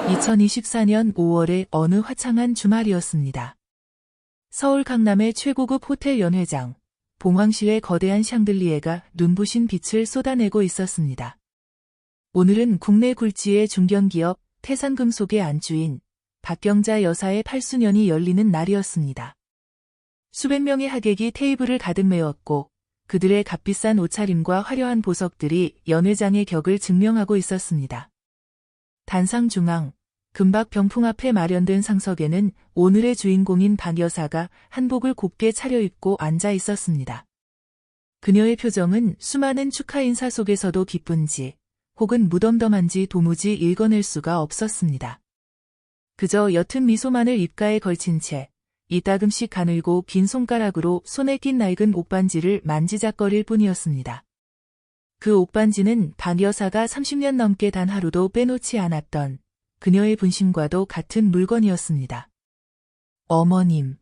2024년 5월의 어느 화창한 주말이었습니다. 서울 강남의 최고급 호텔 연회장, 봉황시의 거대한 샹들리에가 눈부신 빛을 쏟아내고 있었습니다. 오늘은 국내 굴지의 중견기업 태산금속의 안주인 박경자 여사의 8수년이 열리는 날이었습니다. 수백 명의 하객이 테이블을 가득 메웠고 그들의 값비싼 옷차림과 화려한 보석들이 연회장의 격을 증명하고 있었습니다. 단상 중앙, 금박 병풍 앞에 마련된 상석에는 오늘의 주인공인 박 여사가 한복을 곱게 차려입고 앉아 있었습니다. 그녀의 표정은 수많은 축하 인사 속에서도 기쁜지 혹은 무덤덤한지 도무지 읽어낼 수가 없었습니다. 그저 옅은 미소만을 입가에 걸친 채 이따금씩 가늘고 긴 손가락으로 손에 낀 낡은 옷반지를 만지작거릴 뿐이었습니다. 그 옷반지는 박 여사가 30년 넘게 단 하루도 빼놓지 않았던 그녀의 분신과도 같은 물건이었습니다. 어머님.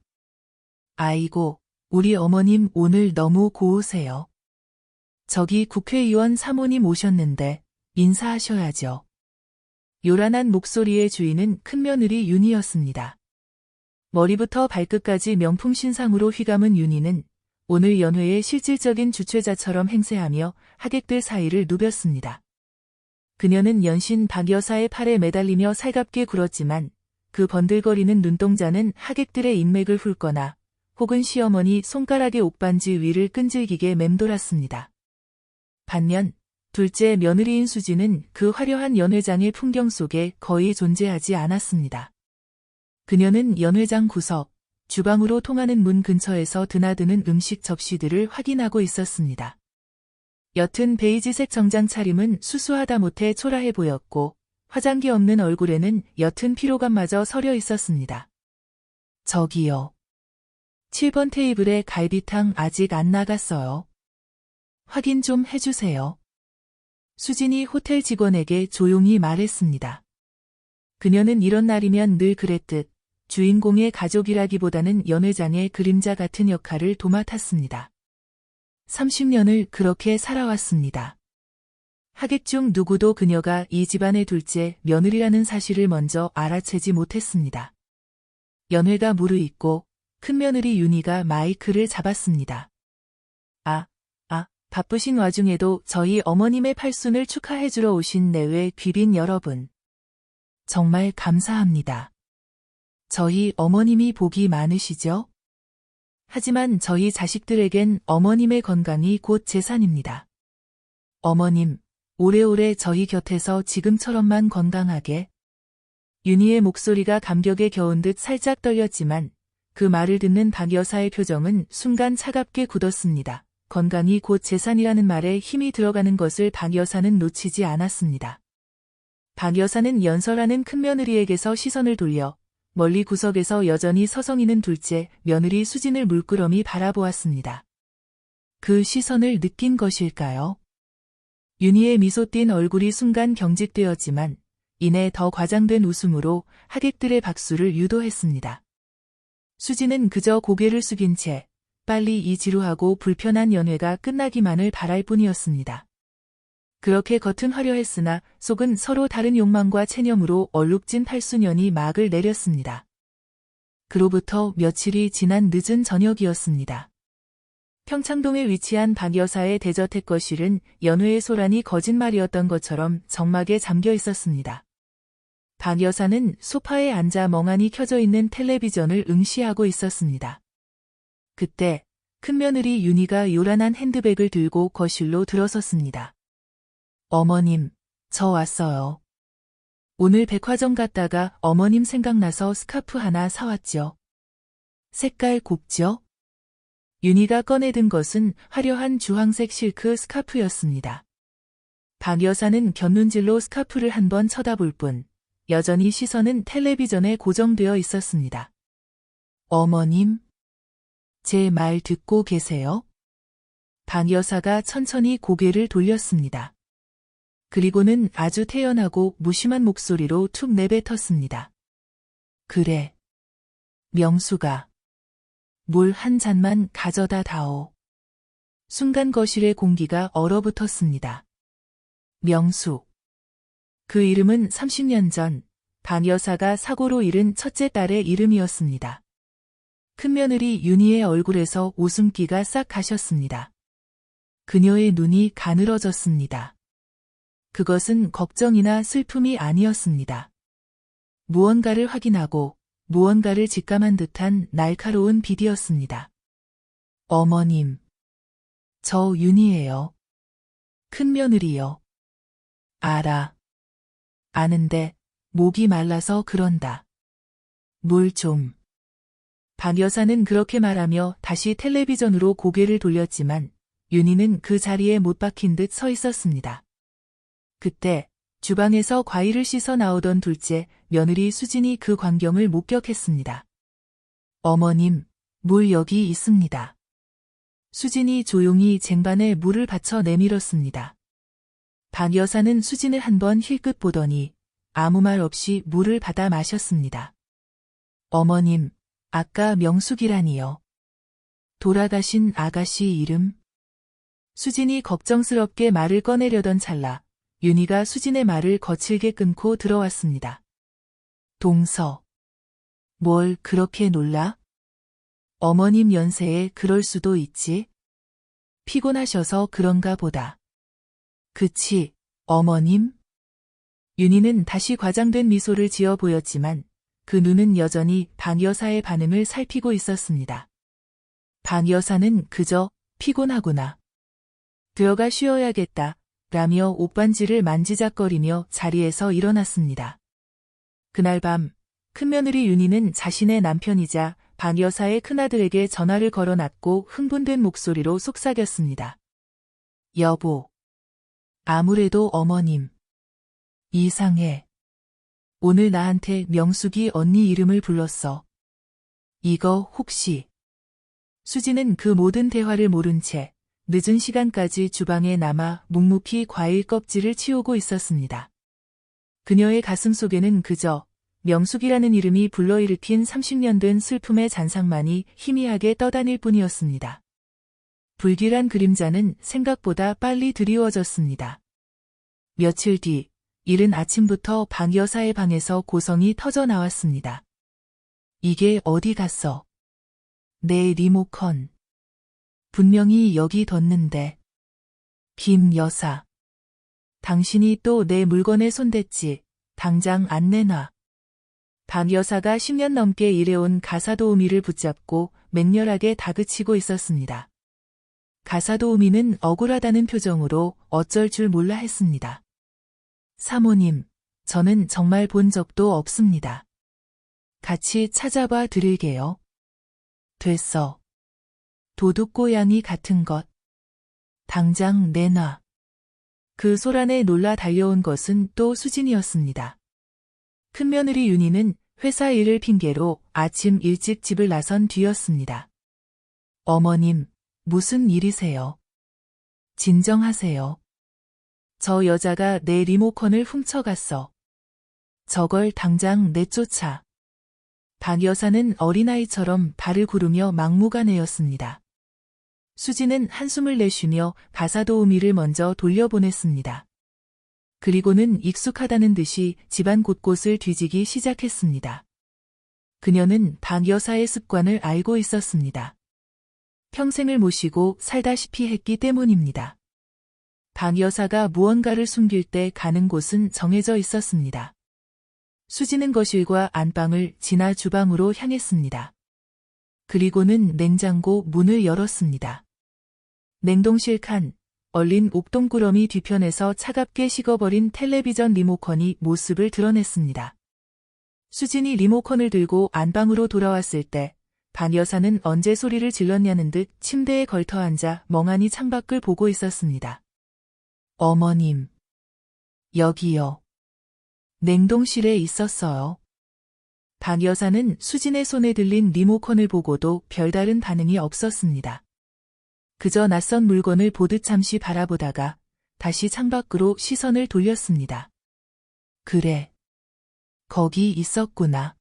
아이고, 우리 어머님 오늘 너무 고우세요. 저기 국회의원 사모님 오셨는데 인사하셔야죠. 요란한 목소리의 주인은 큰며느리 윤희였습니다. 머리부터 발끝까지 명품 신상으로 휘감은 윤희는 오늘 연회의 실질적인 주최자처럼 행세하며 하객들 사이를 누볐습니다. 그녀는 연신 박 여사의 팔에 매달리며 살갑게 굴었지만 그 번들거리는 눈동자는 하객들의 인맥을 훑거나 혹은 시어머니 손가락의 옷반지 위를 끈질기게 맴돌았습니다. 반면 둘째 며느리인 수지는 그 화려한 연회장의 풍경 속에 거의 존재하지 않았습니다. 그녀는 연회장 구석, 주방으로 통하는 문 근처에서 드나드는 음식 접시들을 확인하고 있었습니다. 옅은 베이지색 정장 차림은 수수하다 못해 초라해 보였고 화장기 없는 얼굴에는 옅은 피로감마저 서려 있었습니다. 저기요. 7번 테이블에 갈비탕 아직 안 나갔어요. 확인 좀 해주세요. 수진이 호텔 직원에게 조용히 말했습니다. 그녀는 이런 날이면 늘 그랬듯 주인공의 가족이라기보다는 연회장의 그림자 같은 역할을 도맡았습니다. 30년을 그렇게 살아왔습니다. 하객 중 누구도 그녀가 이 집안의 둘째 며느리라는 사실을 먼저 알아채지 못했습니다. 연회가 무르익고 큰며느리 윤희가 마이크를 잡았습니다. 바쁘신 와중에도 저희 어머님의 8순을 축하해주러 오신 내외 귀빈 여러분. 정말 감사합니다. 저희 어머님이 복이 많으시죠? 하지만 저희 자식들에겐 어머님의 건강이 곧 재산입니다. 어머님, 오래오래 저희 곁에서 지금처럼만 건강하게. 윤희의 목소리가 감격에 겨운 듯 살짝 떨렸지만 그 말을 듣는 박 여사의 표정은 순간 차갑게 굳었습니다. 건강이 곧 재산이라는 말에 힘이 들어가는 것을 박 여사는 놓치지 않았습니다. 박 여사는 연설하는 큰며느리에게서 시선을 돌려 멀리 구석에서 여전히 서성이는 둘째 며느리 수진을 물끄러미 바라보았습니다. 그 시선을 느낀 것일까요? 윤희의 미소 띤 얼굴이 순간 경직되었지만 이내 더 과장된 웃음으로 하객들의 박수를 유도했습니다. 수진은 그저 고개를 숙인 채 빨리 이 지루하고 불편한 연회가 끝나기만을 바랄 뿐이었습니다. 그렇게 겉은 화려했으나 속은 서로 다른 욕망과 체념으로 얼룩진 8수년이 막을 내렸습니다. 그로부터 며칠이 지난 늦은 저녁이었습니다. 평창동에 위치한 박 여사의 대저택 거실은 연회의 소란이 거짓말이었던 것처럼 적막에 잠겨 있었습니다. 박 여사는 소파에 앉아 멍하니 켜져 있는 텔레비전을 응시하고 있었습니다. 그때 큰며느리 윤희가 요란한 핸드백을 들고 거실로 들어섰습니다. 어머님, 저 왔어요. 오늘 백화점 갔다가 어머님 생각나서 스카프 하나 사왔죠. 색깔 곱죠? 윤희가 꺼내든 것은 화려한 주황색 실크 스카프였습니다. 박 여사는 곁눈질로 스카프를 한번 쳐다볼 뿐 여전히 시선은 텔레비전에 고정되어 있었습니다. 어머님? 제 말 듣고 계세요? 박 여사가 천천히 고개를 돌렸습니다. 그리고는 아주 태연하고 무심한 목소리로 툭 내뱉었습니다. 그래. 명수가. 물 한 잔만 가져다 다오. 순간 거실의 공기가 얼어붙었습니다. 명수. 그 이름은 30년 전 방 여사가 사고로 잃은 첫째 딸의 이름이었습니다. 큰며느리 윤희의 얼굴에서 웃음기가 싹 가셨습니다. 그녀의 눈이 가늘어졌습니다. 그것은 걱정이나 슬픔이 아니었습니다. 무언가를 확인하고 무언가를 직감한 듯한 날카로운 빛이었습니다. 어머님. 저 윤희예요. 큰며느리요. 알아. 아는데 목이 말라서 그런다. 물 좀. 박 여사는 그렇게 말하며 다시 텔레비전으로 고개를 돌렸지만 윤희는 그 자리에 못 박힌 듯 서 있었습니다. 그때 주방에서 과일을 씻어 나오던 둘째 며느리 수진이 그 광경을 목격했습니다. 어머님, 물 여기 있습니다. 수진이 조용히 쟁반에 물을 받쳐 내밀었습니다. 박 여사는 수진을 한번 힐끗 보더니 아무 말 없이 물을 받아 마셨습니다. 어머님, 아까 명숙이라니요. 돌아가신 아가씨 이름? 수진이 걱정스럽게 말을 꺼내려던 찰나 윤희가 수진의 말을 거칠게 끊고 들어왔습니다. 동서. 뭘 그렇게 놀라? 어머님 연세에 그럴 수도 있지. 피곤하셔서 그런가 보다. 그치, 어머님? 윤희는 다시 과장된 미소를 지어 보였지만 그 눈은 여전히 박 여사의 반응을 살피고 있었습니다. 박 여사는 그저 피곤하구나. 들어가 쉬어야겠다. 라며 옷반지를 만지작거리며 자리에서 일어났습니다. 그날 밤 큰며느리 윤희는 자신의 남편이자 박 여사의 큰아들에게 전화를 걸어놨고 흥분된 목소리로 속삭였습니다. 여보. 아무래도 어머님. 이상해. 오늘 나한테 명숙이 언니 이름을 불렀어. 이거 혹시. 수지는 그 모든 대화를 모른 채 늦은 시간까지 주방에 남아 묵묵히 과일 껍질을 치우고 있었습니다. 그녀의 가슴 속에는 그저 명숙이라는 이름이 불러일으킨 30년 된 슬픔의 잔상만이 희미하게 떠다닐 뿐이었습니다. 불길한 그림자는 생각보다 빨리 드리워졌습니다. 며칠 뒤, 이른 아침부터 박 여사의 방에서 고성이 터져 나왔습니다. 이게 어디 갔어? 내 리모컨. 분명히 여기 뒀는데. 김 여사. 당신이 또 내 물건에 손댔지. 당장 안 내놔. 박 여사가 10년 넘게 일해온 가사도우미를 붙잡고 맹렬하게 다그치고 있었습니다. 가사도우미는 억울하다는 표정으로 어쩔 줄 몰라 했습니다. 사모님, 저는 정말 본 적도 없습니다. 같이 찾아봐 드릴게요. 됐어. 도둑고양이 같은 것. 당장 내놔. 그 소란에 놀라 달려온 것은 또 수진이었습니다. 큰며느리 윤희는 회사 일을 핑계로 아침 일찍 집을 나선 뒤였습니다. 어머님, 무슨 일이세요? 진정하세요. 저 여자가 내 리모컨을 훔쳐갔어. 저걸 당장 내쫓아. 박 여사는 어린아이처럼 발을 구르며 막무가내였습니다. 수지는 한숨을 내쉬며 가사도우미를 먼저 돌려보냈습니다. 그리고는 익숙하다는 듯이 집안 곳곳을 뒤지기 시작했습니다. 그녀는 박 여사의 습관을 알고 있었습니다. 평생을 모시고 살다시피 했기 때문입니다. 박 여사가 무언가를 숨길 때 가는 곳은 정해져 있었습니다. 수지는 거실과 안방을 지나 주방으로 향했습니다. 그리고는 냉장고 문을 열었습니다. 냉동실 칸, 얼린 옥동꾸러미 뒤편에서 차갑게 식어버린 텔레비전 리모컨이 모습을 드러냈습니다. 수진이 리모컨을 들고 안방으로 돌아왔을 때 박 여사는 언제 소리를 질렀냐는 듯 침대에 걸터앉아 멍하니 창밖을 보고 있었습니다. 어머님. 여기요. 냉동실에 있었어요. 박 여사는 수진의 손에 들린 리모컨을 보고도 별다른 반응이 없었습니다. 그저 낯선 물건을 보듯 잠시 바라보다가 다시 창밖으로 시선을 돌렸습니다. 그래. 거기 있었구나.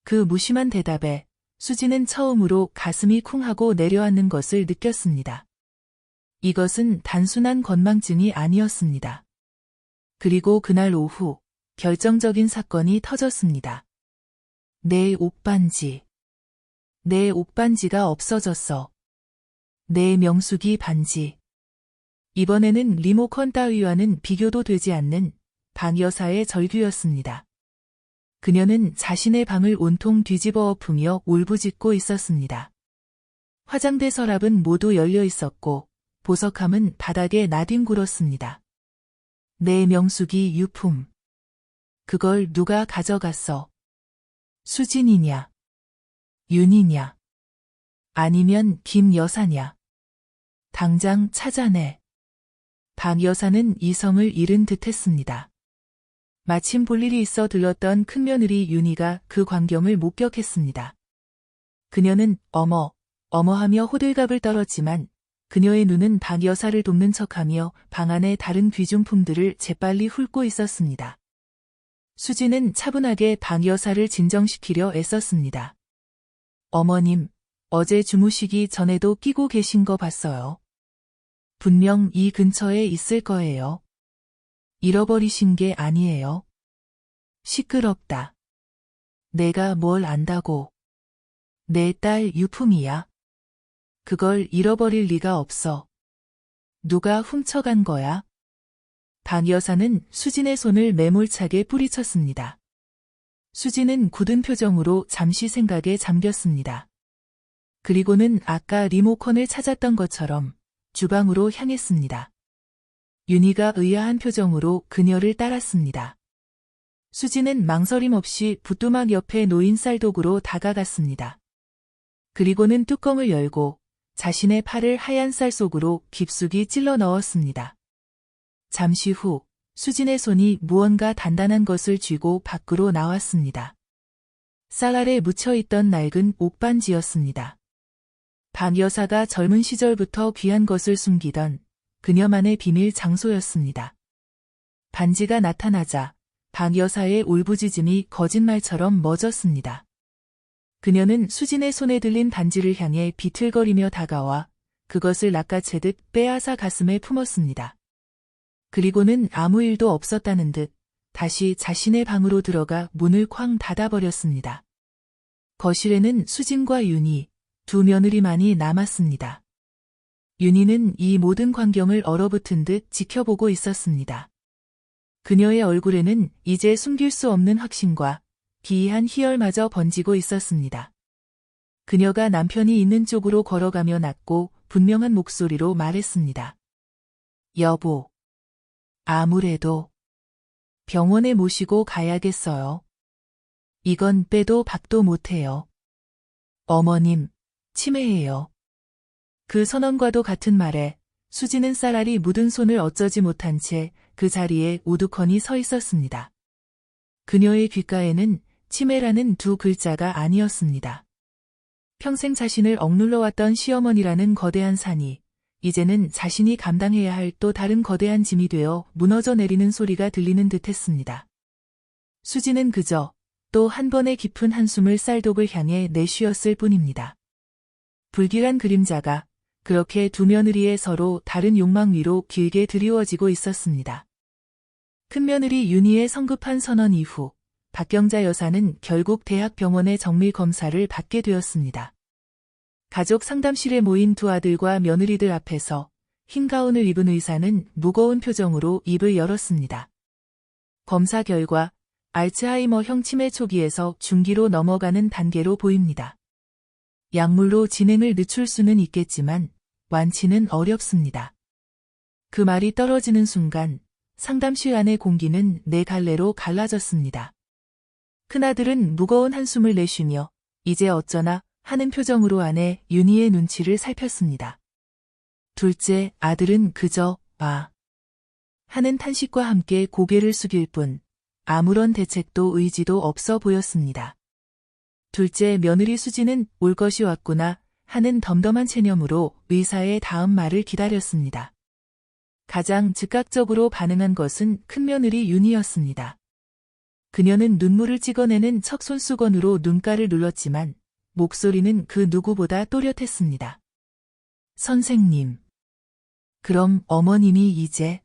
그 무심한 대답에 수지는 처음으로 가슴이 쿵 하고 내려앉는 것을 느꼈습니다. 이것은 단순한 건망증이 아니었습니다. 그리고 그날 오후 결정적인 사건이 터졌습니다. 내 옷반지. 내 옷반지가 없어졌어. 내 명수기 반지. 이번에는 리모컨 따위와는 비교도 되지 않는 방 여사의 절규였습니다. 그녀는 자신의 방을 온통 뒤집어 엎으며 울부짖고 있었습니다. 화장대 서랍은 모두 열려 있었고 보석함은 바닥에 나뒹굴었습니다. 내 명수기 유품. 그걸 누가 가져갔어? 수진이냐? 윤이냐? 아니면 김 여사냐? 당장 찾아내. 방 여사는 이성을 잃은 듯했습니다. 마침 볼 일이 있어 들렀던 큰며느리 윤희가 그 광경을 목격했습니다. 그녀는 어머, 어머하며 호들갑을 떨었지만 그녀의 눈은 방 여사를 돕는 척하며 방 안의 다른 귀중품들을 재빨리 훑고 있었습니다. 수지는 차분하게 방 여사를 진정시키려 애썼습니다. 어머님, 어제 주무시기 전에도 끼고 계신 거 봤어요. 분명 이 근처에 있을 거예요. 잃어버리신 게 아니에요. 시끄럽다. 내가 뭘 안다고. 내 딸 유품이야. 그걸 잃어버릴 리가 없어. 누가 훔쳐간 거야? 방 여사는 수진의 손을 매몰차게 뿌리쳤습니다. 수진은 굳은 표정으로 잠시 생각에 잠겼습니다. 그리고는 아까 리모컨을 찾았던 것처럼 주방으로 향했습니다. 윤희가 의아한 표정으로 그녀를 따랐습니다. 수진은 망설임 없이 부뚜막 옆에 놓인 쌀독으로 다가갔습니다. 그리고는 뚜껑을 열고 자신의 팔을 하얀 쌀 속으로 깊숙이 찔러 넣었습니다. 잠시 후 수진의 손이 무언가 단단한 것을 쥐고 밖으로 나왔습니다. 쌀 아래 묻혀있던 낡은 옷반지였습니다. 방 여사가 젊은 시절부터 귀한 것을 숨기던 그녀만의 비밀 장소였습니다. 반지가 나타나자 방 여사의 울부짖음이 거짓말처럼 멎었습니다. 그녀는 수진의 손에 들린 반지를 향해 비틀거리며 다가와 그것을 낚아채듯 빼앗아 가슴에 품었습니다. 그리고는 아무 일도 없었다는 듯 다시 자신의 방으로 들어가 문을 쾅 닫아버렸습니다. 거실에는 수진과 윤희, 두 며느리만이 남았습니다. 윤희는 이 모든 광경을 얼어붙은 듯 지켜보고 있었습니다. 그녀의 얼굴에는 이제 숨길 수 없는 확신과 기이한 희열마저 번지고 있었습니다. 그녀가 남편이 있는 쪽으로 걸어가며 낮고 분명한 목소리로 말했습니다. 여보, 아무래도 병원에 모시고 가야겠어요. 이건 빼도 박도 못해요. 어머님, 치매예요. 그 선언과도 같은 말에 수지는 쌀알이 묻은 손을 어쩌지 못한 채 그 자리에 우두커니 서 있었습니다. 그녀의 귓가에는 치매라는 두 글자가 아니었습니다. 평생 자신을 억눌러왔던 시어머니라는 거대한 산이 이제는 자신이 감당해야 할 또 다른 거대한 짐이 되어 무너져 내리는 소리가 들리는 듯했습니다. 수지는 그저 또 한 번의 깊은 한숨을 쌀독을 향해 내쉬었을 뿐입니다. 불길한 그림자가 그렇게 두 며느리의 서로 다른 욕망 위로 길게 드리워지고 있었습니다. 큰며느리 윤희의 성급한 선언 이후 박경자 여사는 결국 대학병원의 정밀 검사를 받게 되었습니다. 가족 상담실에 모인 두 아들과 며느리들 앞에서 흰 가운을 입은 의사는 무거운 표정으로 입을 열었습니다. 검사 결과 알츠하이머형 치매 초기에서 중기로 넘어가는 단계로 보입니다. 약물로 진행을 늦출 수는 있겠지만 완치는 어렵습니다. 그 말이 떨어지는 순간 상담실 안의 공기는 네 갈래로 갈라졌습니다. 큰아들은 무거운 한숨을 내쉬며 이제 어쩌나 하는 표정으로 아내 윤희의 눈치를 살폈습니다. 둘째 아들은 그저 하는 탄식과 함께 고개를 숙일 뿐 아무런 대책도 의지도 없어 보였습니다. 둘째 며느리 수지는 올 것이 왔구나 하는 덤덤한 체념으로 의사의 다음 말을 기다렸습니다. 가장 즉각적으로 반응한 것은 큰며느리 윤희였습니다. 그녀는 눈물을 찍어내는 척 손수건으로 눈가를 눌렀지만 목소리는 그 누구보다 또렷했습니다. 선생님. 그럼 어머님이 이제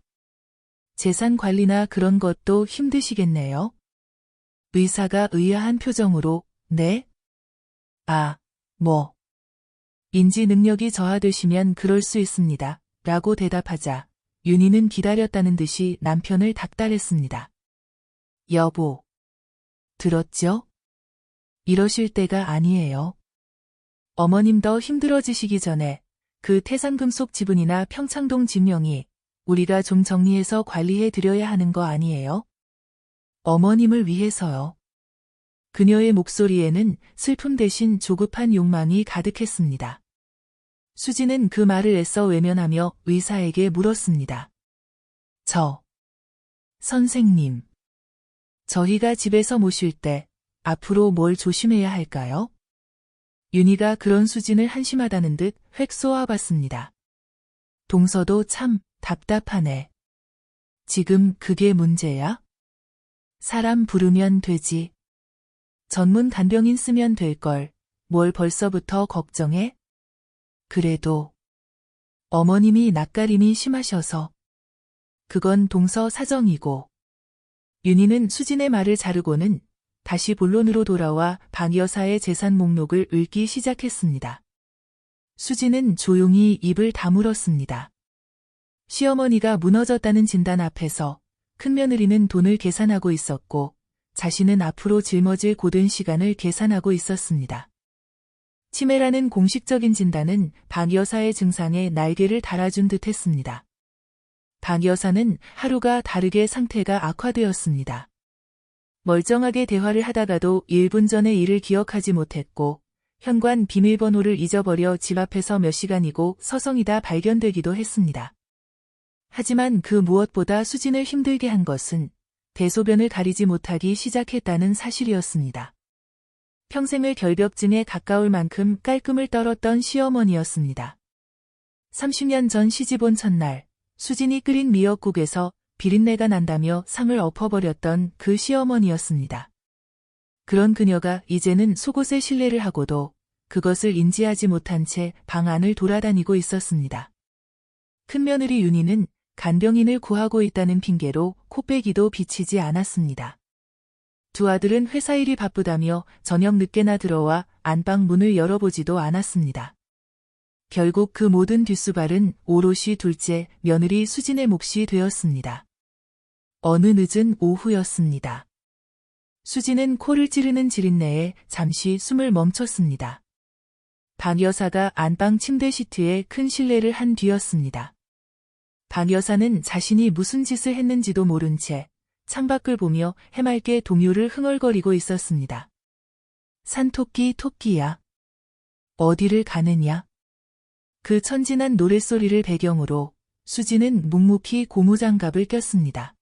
재산 관리나 그런 것도 힘드시겠네요. 의사가 의아한 표정으로 네? 아, 뭐. 인지 능력이 저하되시면 그럴 수 있습니다. 라고 대답하자 윤희는 기다렸다는 듯이 남편을 닥달했습니다. 여보. 들었죠? 이러실 때가 아니에요. 어머님 더 힘들어지시기 전에 그 태산금속 지분이나 평창동 집 명의 우리가 좀 정리해서 관리해 드려야 하는 거 아니에요? 어머님을 위해서요. 그녀의 목소리에는 슬픔 대신 조급한 욕망이 가득했습니다. 수지는 그 말을 애써 외면하며 의사에게 물었습니다. 선생님. 저희가 집에서 모실 때 앞으로 뭘 조심해야 할까요? 윤희가 그런 수진을 한심하다는 듯 획 쏘아봤습니다. 동서도 참 답답하네. 지금 그게 문제야? 사람 부르면 되지. 전문 간병인 쓰면 될걸. 뭘 벌써부터 걱정해? 그래도 어머님이 낯가림이 심하셔서. 그건 동서 사정이고. 윤희는 수진의 말을 자르고는 다시 본론으로 돌아와 박 여사의 재산 목록을 읽기 시작했습니다. 수진은 조용히 입을 다물었습니다. 시어머니가 무너졌다는 진단 앞에서 큰며느리는 돈을 계산하고 있었고 자신은 앞으로 짊어질 고된 시간을 계산하고 있었습니다. 치매라는 공식적인 진단은 박 여사의 증상에 날개를 달아준 듯 했습니다. 박 여사는 하루가 다르게 상태가 악화되었습니다. 멀쩡하게 대화를 하다가도 1분 전의 일을 기억하지 못했고 현관 비밀번호를 잊어버려 집 앞에서 몇 시간이고 서성이다 발견되기도 했습니다. 하지만 그 무엇보다 수진을 힘들게 한 것은 대소변을 가리지 못하기 시작했다는 사실이었습니다. 평생을 결벽증에 가까울 만큼 깔끔을 떨었던 시어머니였습니다. 30년 전 시집온 첫날 수진이 끓인 미역국에서 비린내가 난다며 상을 엎어버렸던 그 시어머니였습니다. 그런 그녀가 이제는 속옷에 실례를 하고도 그것을 인지하지 못한 채 방 안을 돌아다니고 있었습니다. 큰며느리 윤희는 간병인을 구하고 있다는 핑계로 코빼기도 비치지 않았습니다. 두 아들은 회사 일이 바쁘다며 저녁 늦게나 들어와 안방 문을 열어보지도 않았습니다. 결국 그 모든 뒷수발은 오롯이 둘째 며느리 수진의 몫이 되었습니다. 어느 늦은 오후였습니다. 수진은 코를 찌르는 지린내에 잠시 숨을 멈췄습니다. 박 여사가 안방 침대 시트에 큰 실례를 한 뒤였습니다. 박 여사는 자신이 무슨 짓을 했는지도 모른 채 창밖을 보며 해맑게 동요를 흥얼거리고 있었습니다. 산토끼 토끼야. 어디를 가느냐? 그 천진한 노랫소리를 배경으로 수진은 묵묵히 고무장갑을 꼈습니다.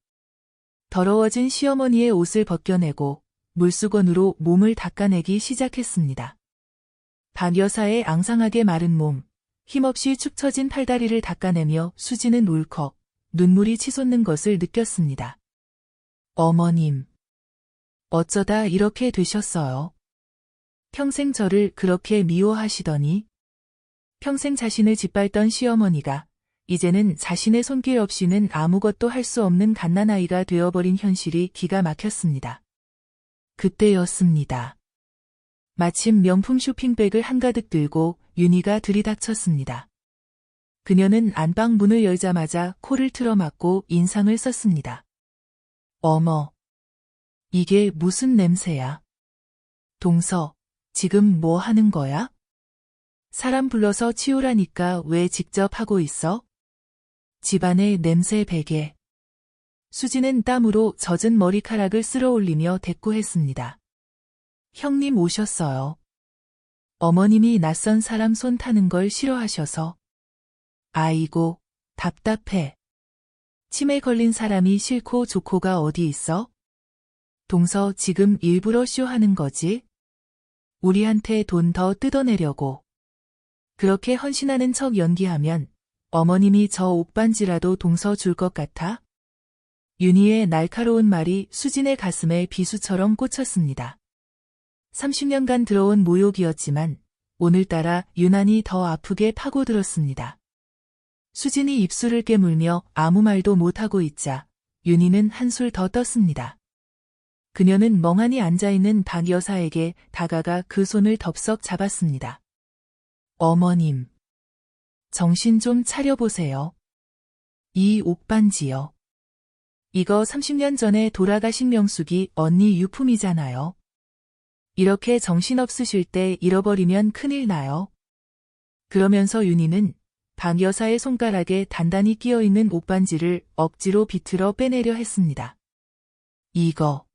더러워진 시어머니의 옷을 벗겨내고 물수건으로 몸을 닦아내기 시작했습니다. 박 여사의 앙상하게 마른 몸, 힘없이 축 처진 팔다리를 닦아내며 수진은 울컥 눈물이 치솟는 것을 느꼈습니다. 어머님, 어쩌다 이렇게 되셨어요? 평생 저를 그렇게 미워하시더니 평생 자신을 짓밟던 시어머니가 이제는 자신의 손길 없이는 아무것도 할 수 없는 갓난아이가 되어버린 현실이 기가 막혔습니다. 그때였습니다. 마침 명품 쇼핑백을 한가득 들고 윤희가 들이닥쳤습니다. 그녀는 안방 문을 열자마자 코를 틀어막고 인상을 썼습니다. 어머, 이게 무슨 냄새야? 동서, 지금 뭐 하는 거야? 사람 불러서 치우라니까 왜 직접 하고 있어? 집안의 냄새 베개. 수지는 땀으로 젖은 머리카락을 쓸어 올리며 대꾸했습니다. 형님 오셨어요. 어머님이 낯선 사람 손 타는 걸 싫어하셔서. 아이고, 답답해. 치매 걸린 사람이 싫고 좋고가 어디 있어? 동서 지금 일부러 쇼하는 거지? 우리한테 돈 더 뜯어내려고. 그렇게 헌신하는 척 연기하면 어머님이 저 옷반지라도 동서 줄 것 같아? 윤희의 날카로운 말이 수진의 가슴에 비수처럼 꽂혔습니다. 30년간 들어온 모욕이었지만 오늘따라 유난히 더 아프게 파고들었습니다. 수진이 입술을 깨물며 아무 말도 못하고 있자 윤희는 한술 더 떴습니다. 그녀는 멍하니 앉아있는 박 여사에게 다가가 그 손을 덥석 잡았습니다. 어머님. 정신 좀 차려보세요. 이 옥반지요. 이거 30년 전에 돌아가신 명숙이 언니 유품이잖아요. 이렇게 정신없으실 때 잃어버리면 큰일 나요. 그러면서 윤희는 박 여사의 손가락에 단단히 끼어있는 옥반지를 억지로 비틀어 빼내려 했습니다. 이거.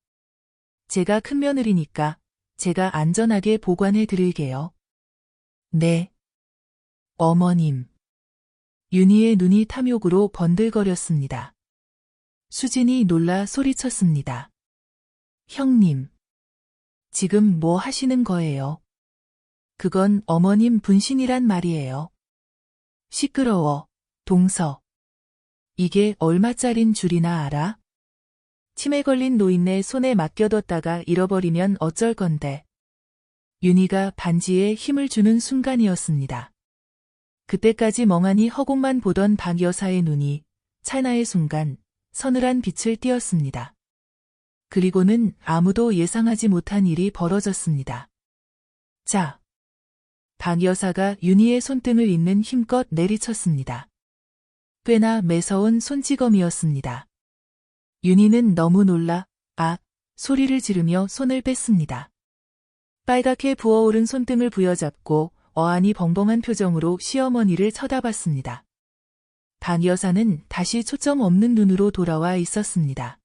제가 큰 며느리니까 제가 안전하게 보관해 드릴게요. 네. 어머님. 윤희의 눈이 탐욕으로 번들거렸습니다. 수진이 놀라 소리쳤습니다. 형님. 지금 뭐 하시는 거예요? 그건 어머님 분신이란 말이에요. 시끄러워, 동서. 이게 얼마짜린 줄이나 알아? 치매 걸린 노인네 손에 맡겨뒀다가 잃어버리면 어쩔 건데. 윤희가 반지에 힘을 주는 순간이었습니다. 그때까지 멍하니 허공만 보던 박 여사의 눈이 찰나의 순간 서늘한 빛을 띄었습니다. 그리고는 아무도 예상하지 못한 일이 벌어졌습니다. 자. 박 여사가 윤희의 손등을 잇는 힘껏 내리쳤습니다. 꽤나 매서운 손찌검이었습니다. 윤희는 너무 놀라 소리를 지르며 손을 뺐습니다. 빨갛게 부어오른 손등을 부여잡고 어안이 벙벙한 표정으로 시어머니를 쳐다봤습니다. 박 여사는 다시 초점 없는 눈으로 돌아와 있었습니다.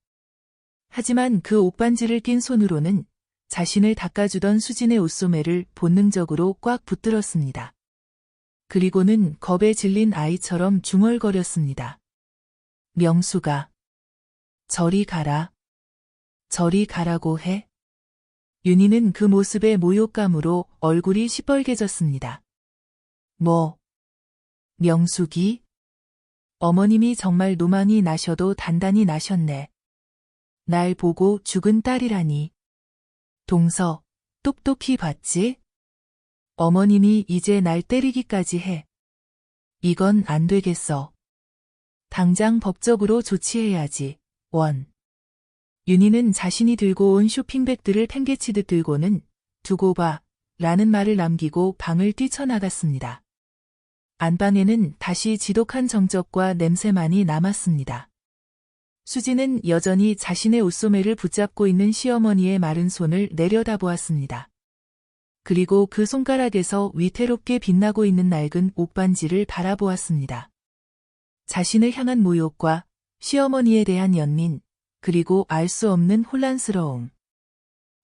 하지만 그 옥반지를 낀 손으로는 자신을 닦아주던 수진의 옷소매를 본능적으로 꽉 붙들었습니다. 그리고는 겁에 질린 아이처럼 중얼거렸습니다. 명수가. 저리 가라. 저리 가라고 해. 윤희는 그 모습의 모욕감으로 얼굴이 시뻘개졌습니다. 뭐? 명숙이? 어머님이 정말 노망이 나셔도 단단히 나셨네. 날 보고 죽은 딸이라니. 동서, 똑똑히 봤지? 어머님이 이제 날 때리기까지 해. 이건 안 되겠어. 당장 법적으로 조치해야지. 원. 윤희는 자신이 들고 온 쇼핑백들을 팽개치듯 들고는 두고 봐 라는 말을 남기고 방을 뛰쳐나갔습니다. 안방에는 다시 지독한 정적과 냄새만이 남았습니다. 수진은 여전히 자신의 옷소매를 붙잡고 있는 시어머니의 마른 손을 내려다보았습니다. 그리고 그 손가락에서 위태롭게 빛나고 있는 낡은 옥반지를 바라보았습니다. 자신을 향한 모욕과 시어머니에 대한 연민, 그리고 알 수 없는 혼란스러움.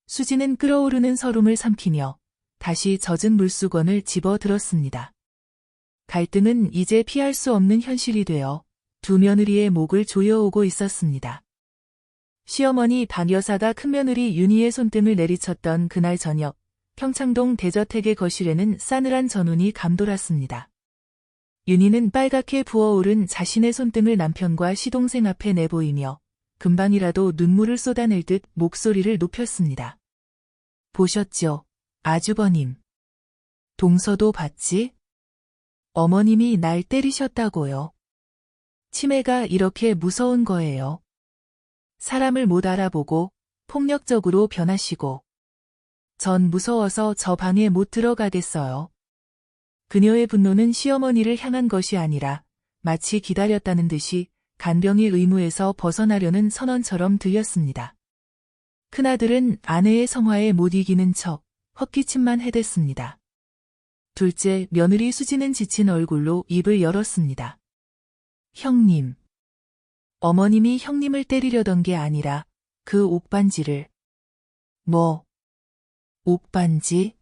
수진은 끓어오르는 설움을 삼키며 다시 젖은 물수건을 집어들었습니다. 갈등은 이제 피할 수 없는 현실이 되어 두 며느리의 목을 조여오고 있었습니다. 시어머니 박 여사가 큰며느리 윤희의 손등을 내리쳤던 그날 저녁, 평창동 대저택의 거실에는 싸늘한 전운이 감돌았습니다. 윤희는 빨갛게 부어오른 자신의 손등을 남편과 시동생 앞에 내보이며 금방이라도 눈물을 쏟아낼 듯 목소리를 높였습니다. 보셨죠, 아주버님. 동서도 봤지? 어머님이 날 때리셨다고요. 치매가 이렇게 무서운 거예요. 사람을 못 알아보고 폭력적으로 변하시고. 전 무서워서 저 방에 못 들어가겠어요. 그녀의 분노는 시어머니를 향한 것이 아니라 마치 기다렸다는 듯이 간병의 의무에서 벗어나려는 선언처럼 들렸습니다. 큰아들은 아내의 성화에 못 이기는 척 헛기침만 해댔습니다. 둘째 며느리 수지는 지친 얼굴로 입을 열었습니다. 형님. 어머님이 형님을 때리려던 게 아니라 그 옥반지를. 뭐? 옥반지?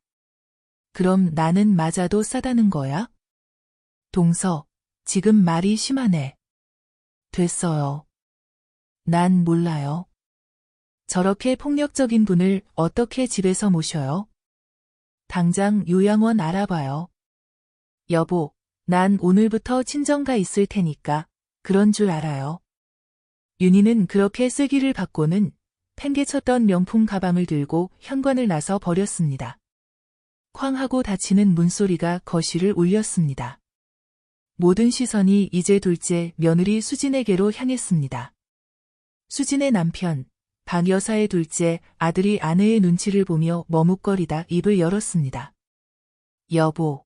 그럼 나는 맞아도 싸다는 거야? 동서, 지금 말이 심하네. 됐어요. 난 몰라요. 저렇게 폭력적인 분을 어떻게 집에서 모셔요? 당장 요양원 알아봐요. 여보, 난 오늘부터 친정가 있을 테니까 그런 줄 알아요. 윤희는 그렇게 쓰기를 받고는 팽개쳤던 명품 가방을 들고 현관을 나서 버렸습니다. 쾅 하고 닫히는 문소리가 거실을 울렸습니다. 모든 시선이 이제 둘째 며느리 수진에게로 향했습니다. 수진의 남편, 박 여사의 둘째 아들이 아내의 눈치를 보며 머뭇거리다 입을 열었습니다. 여보,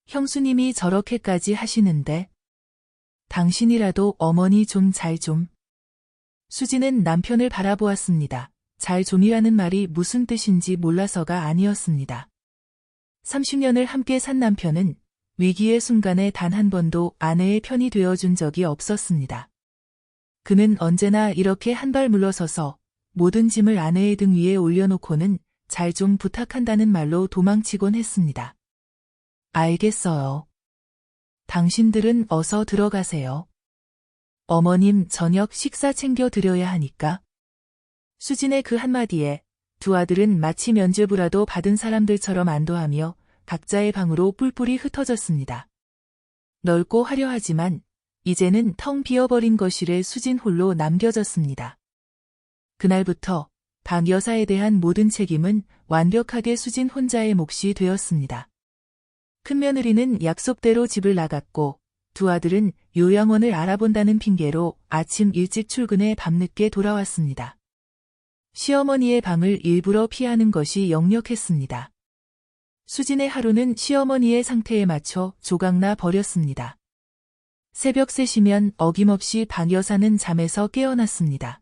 형수님이 저렇게까지 하시는데 당신이라도 어머니 좀 잘 좀. 수진은 남편을 바라보았습니다. 잘 좀이라는 말이 무슨 뜻인지 몰라서가 아니었습니다. 30년을 함께 산 남편은 위기의 순간에 단 한 번도 아내의 편이 되어준 적이 없었습니다. 그는 언제나 이렇게 한 발 물러서서 모든 짐을 아내의 등 위에 올려놓고는 잘 좀 부탁한다는 말로 도망치곤 했습니다. 알겠어요. 당신들은 어서 들어가세요. 어머님 저녁 식사 챙겨드려야 하니까. 수진의 그 한마디에 두 아들은 마치 면죄부라도 받은 사람들처럼 안도하며 각자의 방으로 뿔뿔이 흩어졌습니다. 넓고 화려하지만 이제는 텅 비어버린 거실에 수진 홀로 남겨졌습니다. 그날부터 박 여사에 대한 모든 책임은 완벽하게 수진 혼자의 몫이 되었습니다. 큰며느리는 약속대로 집을 나갔고 두 아들은 요양원을 알아본다는 핑계로 아침 일찍 출근해 밤늦게 돌아왔습니다. 시어머니의 방을 일부러 피하는 것이 역력했습니다. 수진의 하루는 시어머니의 상태에 맞춰 조각나 버렸습니다. 새벽 3시면 어김없이 박 여사는 잠에서 깨어났습니다.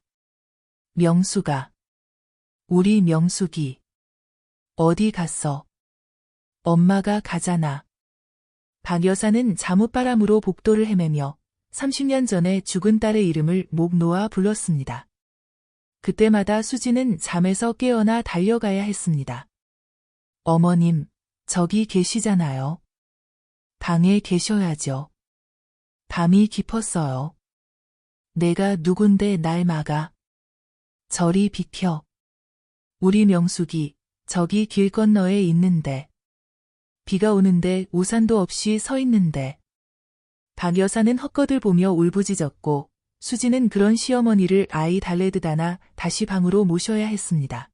명수가. 우리 명숙이. 어디 갔어? 엄마가 가잖아. 박 여사는 잠옷바람으로 복도를 헤매며 30년 전에 죽은 딸의 이름을 목 놓아 불렀습니다. 그때마다 수진은 잠에서 깨어나 달려가야 했습니다. 어머님, 저기 계시잖아요. 방에 계셔야죠. 밤이 깊었어요. 내가 누군데 날 막아. 저리 비켜. 우리 명숙이 저기 길 건너에 있는데. 비가 오는데 우산도 없이 서 있는데. 박 여사는 헛것을 보며 울부짖었고 수진은 그런 시어머니를 아이 달래듯 안아 다시 방으로 모셔야 했습니다.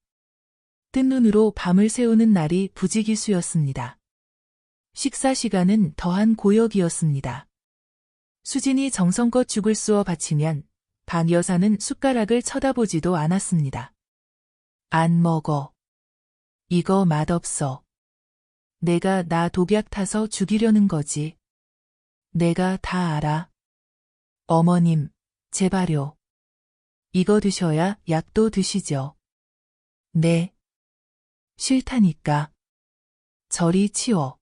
뜬 눈으로 밤을 새우는 날이 부지기수였습니다. 식사 시간은 더한 고역이었습니다. 수진이 정성껏 죽을 쑤어 바치면 박 여사는 숟가락을 쳐다보지도 않았습니다. 안 먹어. 이거 맛없어. 내가 나 독약 타서 죽이려는 거지. 내가 다 알아. 어머님, 제발요. 이거 드셔야 약도 드시죠. 네. 싫다니까. 저리 치워.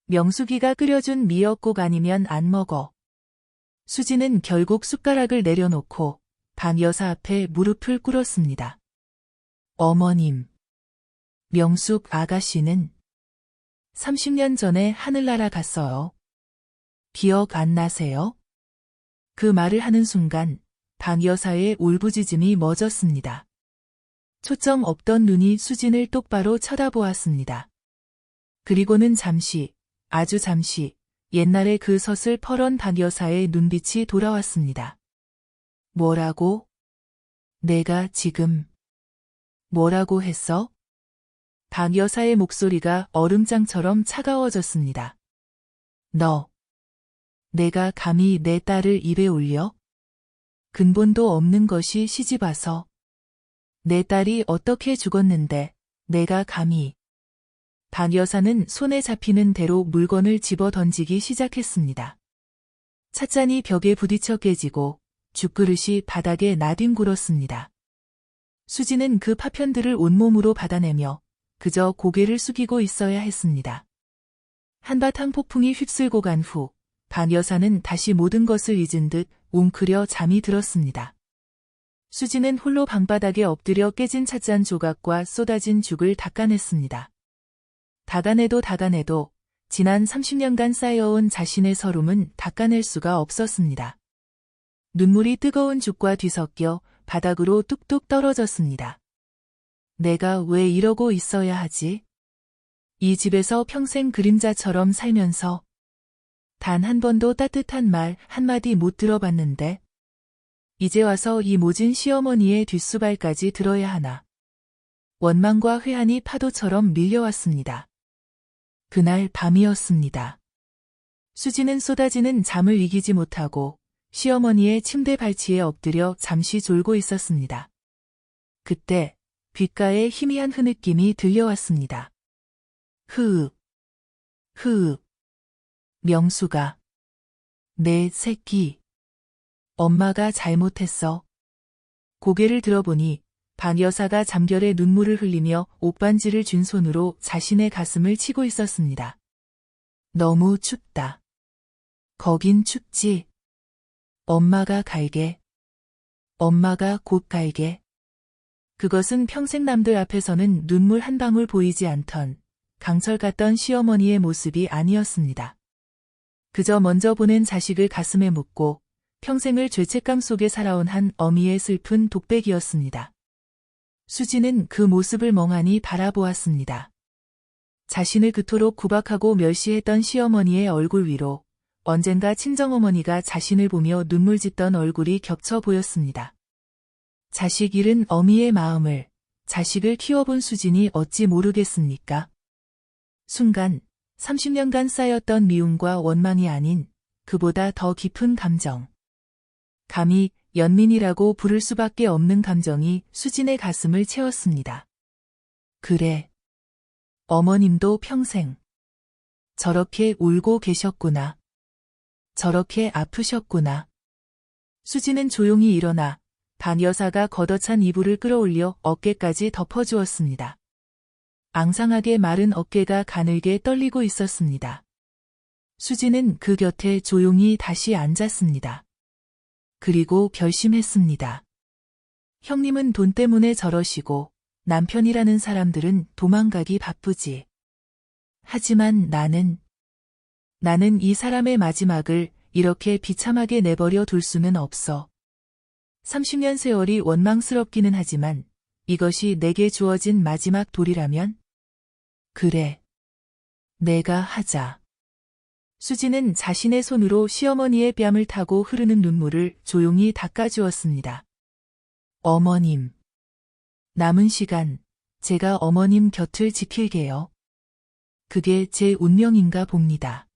명숙이가 끓여준 미역국 아니면 안 먹어. 수진은 결국 숟가락을 내려놓고 박 여사 앞에 무릎을 꿇었습니다. 어머님. 명숙 아가씨는 30년 전에 하늘나라 갔어요. 기억 안 나세요? 그 말을 하는 순간 박 여사의 울부짖음이 멎었습니다. 초점 없던 눈이 수진을 똑바로 쳐다보았습니다. 그리고는 잠시, 아주 잠시 옛날의 그 서슬퍼런 박 여사의 눈빛이 돌아왔습니다. 뭐라고? 내가 지금 뭐라고 했어? 박 여사의 목소리가 얼음장처럼 차가워졌습니다. 너, 내가 감히 내 딸을 입에 올려? 근본도 없는 것이 시집와서. 내 딸이 어떻게 죽었는데 내가 감히. 박 여사는 손에 잡히는 대로 물건을 집어 던지기 시작했습니다. 찻잔이 벽에 부딪혀 깨지고 죽그릇이 바닥에 나뒹굴었습니다. 수지는 그 파편들을 온몸으로 받아내며 그저 고개를 숙이고 있어야 했습니다. 한바탕 폭풍이 휩쓸고 간 후 박 여사는 다시 모든 것을 잊은 듯 웅크려 잠이 들었습니다. 수지는 홀로 방바닥에 엎드려 깨진 찻잔 조각과 쏟아진 죽을 닦아냈습니다. 닦아내도 지난 30년간 쌓여온 자신의 서름은 닦아낼 수가 없었습니다. 눈물이 뜨거운 죽과 뒤섞여 바닥으로 뚝뚝 떨어졌습니다. 내가 왜 이러고 있어야 하지? 이 집에서 평생 그림자처럼 살면서 단 한 번도 따뜻한 말 한마디 못 들어봤는데 이제 와서 이 모진 시어머니의 뒷수발까지 들어야 하나. 원망과 회한이 파도처럼 밀려왔습니다. 그날 밤이었습니다. 수지는 쏟아지는 잠을 이기지 못하고 시어머니의 침대 발치에 엎드려 잠시 졸고 있었습니다. 그때 귓가에 희미한 흐느낌이 들려왔습니다. 흐읍, 흐읍. 명수가. 내 새끼. 엄마가 잘못했어. 고개를 들어보니 박 여사가 잠결에 눈물을 흘리며 옷반지를 쥔 손으로 자신의 가슴을 치고 있었습니다. 너무 춥다. 거긴 춥지. 엄마가 갈게. 엄마가 곧 갈게. 그것은 평생 남들 앞에서는 눈물 한 방울 보이지 않던 강철 같던 시어머니의 모습이 아니었습니다. 그저 먼저 보낸 자식을 가슴에 묻고 평생을 죄책감 속에 살아온 한 어미의 슬픈 독백이었습니다. 수지는 그 모습을 멍하니 바라보았습니다. 자신을 그토록 구박하고 멸시했던 시어머니의 얼굴 위로 언젠가 친정어머니가 자신을 보며 눈물 짓던 얼굴이 겹쳐 보였습니다. 자식 잃은 어미의 마음을 자식을 키워본 수진이 어찌 모르겠습니까? 순간 30년간 쌓였던 미움과 원망이 아닌 그보다 더 깊은 감정. 감히 연민이라고 부를 수밖에 없는 감정이 수진의 가슴을 채웠습니다. 그래. 어머님도 평생 저렇게 울고 계셨구나. 저렇게 아프셨구나. 수진은 조용히 일어나 박 여사가 걷어찬 이불을 끌어올려 어깨까지 덮어주었습니다. 앙상하게 마른 어깨가 가늘게 떨리고 있었습니다. 수진은 그 곁에 조용히 다시 앉았습니다. 그리고 결심했습니다. 형님은 돈 때문에 저러시고 남편이라는 사람들은 도망가기 바쁘지. 하지만 나는 이 사람의 마지막을 이렇게 비참하게 내버려 둘 수는 없어. 30년 세월이 원망스럽기는 하지만 이것이 내게 주어진 마지막 돌이라면? 그래. 내가 하자. 수지는 자신의 손으로 시어머니의 뺨을 타고 흐르는 눈물을 조용히 닦아주었습니다. 어머님. 남은 시간 제가 어머님 곁을 지킬게요. 그게 제 운명인가 봅니다.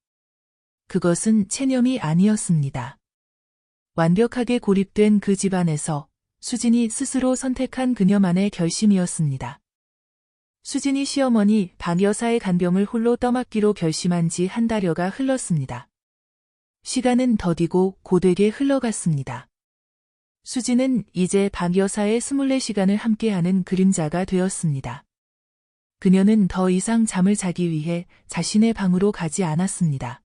그것은 체념이 아니었습니다. 완벽하게 고립된 그 집안에서 수진이 스스로 선택한 그녀만의 결심이었습니다. 수진이 시어머니 박 여사의 간병을 홀로 떠맡기로 결심한 지 한 달여가 흘렀습니다. 시간은 더디고 고되게 흘러갔습니다. 수진은 이제 박 여사의 24시간을 함께하는 그림자가 되었습니다. 그녀는 더 이상 잠을 자기 위해 자신의 방으로 가지 않았습니다.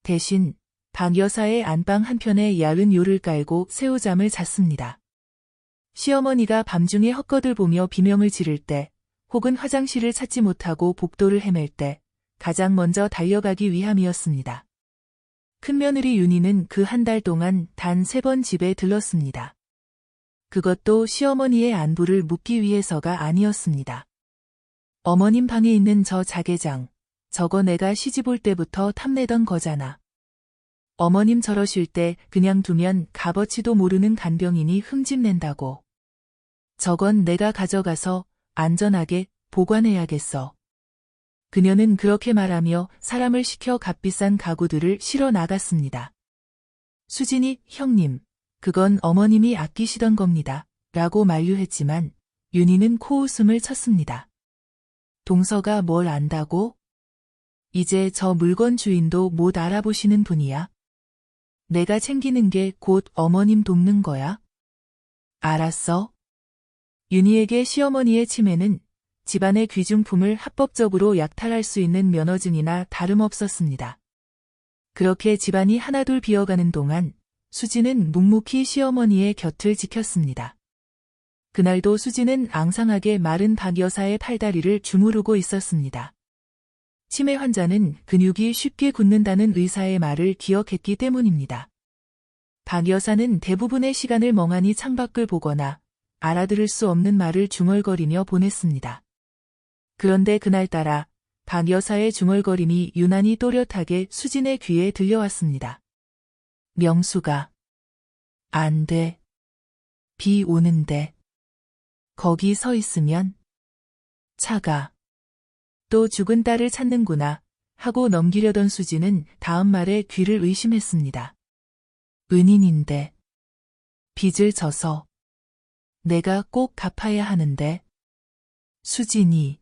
대신 박 여사의 안방 한편에 야른 요를 깔고 새우잠을 잤습니다. 시어머니가 밤중에 헛것을 보며 비명을 지를 때 혹은 화장실을 찾지 못하고 복도를 헤맬 때 가장 먼저 달려가기 위함이었습니다. 큰며느리 윤희는 그 한 달 동안 단 3번 집에 들렀습니다. 그것도 시어머니의 안부를 묻기 위해서가 아니었습니다. 어머님 방에 있는 저 자개장, 저거 내가 시집 올 때부터 탐내던 거잖아. 어머님 저러실 때 그냥 두면 값어치도 모르는 간병인이 흠집낸다고. 저건 내가 가져가서 안전하게 보관해야겠어. 그녀는 그렇게 말하며 사람을 시켜 값비싼 가구들을 실어 나갔습니다. 수진이 형님, 그건 어머님이 아끼시던 겁니다. 라고 만류했지만 윤희는 코웃음을 쳤습니다. 동서가 뭘 안다고? 이제 저 물건 주인도 못 알아보시는 분이야. 내가 챙기는 게 곧 어머님 돕는 거야? 알았어? 윤희에게 시어머니의 치매는 집안의 귀중품을 합법적으로 약탈할 수 있는 면허증이나 다름없었습니다. 그렇게 집안이 하나둘 비어가는 동안 수지는 묵묵히 시어머니의 곁을 지켰습니다. 그날도 수지는 앙상하게 마른 박 여사의 팔다리를 주무르고 있었습니다. 치매 환자는 근육이 쉽게 굳는다는 의사의 말을 기억했기 때문입니다. 박 여사는 대부분의 시간을 멍하니 창밖을 보거나 알아들을 수 없는 말을 중얼거리며 보냈습니다. 그런데 그날따라 박 여사의 중얼거림이 유난히 또렷하게 수진의 귀에 들려왔습니다. 명수가. 안 돼. 비 오는데. 거기 서 있으면. 차가. 또 죽은 딸을 찾는구나 하고 넘기려던 수진은 다음 말에 귀를 의심했습니다. 은인인데. 빚을 져서. 내가 꼭 갚아야 하는데. 수진이.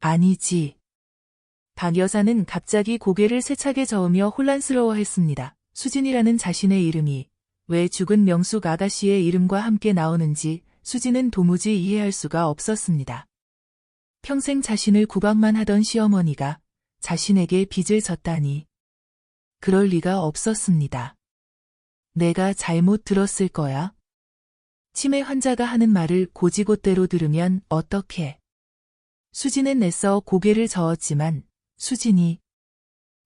아니지. 박 여사는 갑자기 고개를 세차게 저으며 혼란스러워했습니다. 수진이라는 자신의 이름이 왜 죽은 명숙 아가씨의 이름과 함께 나오는지 수진은 도무지 이해할 수가 없었습니다. 평생 자신을 구박만 하던 시어머니가 자신에게 빚을 졌다니. 그럴 리가 없었습니다. 내가 잘못 들었을 거야? 치매 환자가 하는 말을 고지곳대로 들으면 어떡해? 수진은 애써 고개를 저었지만 수진이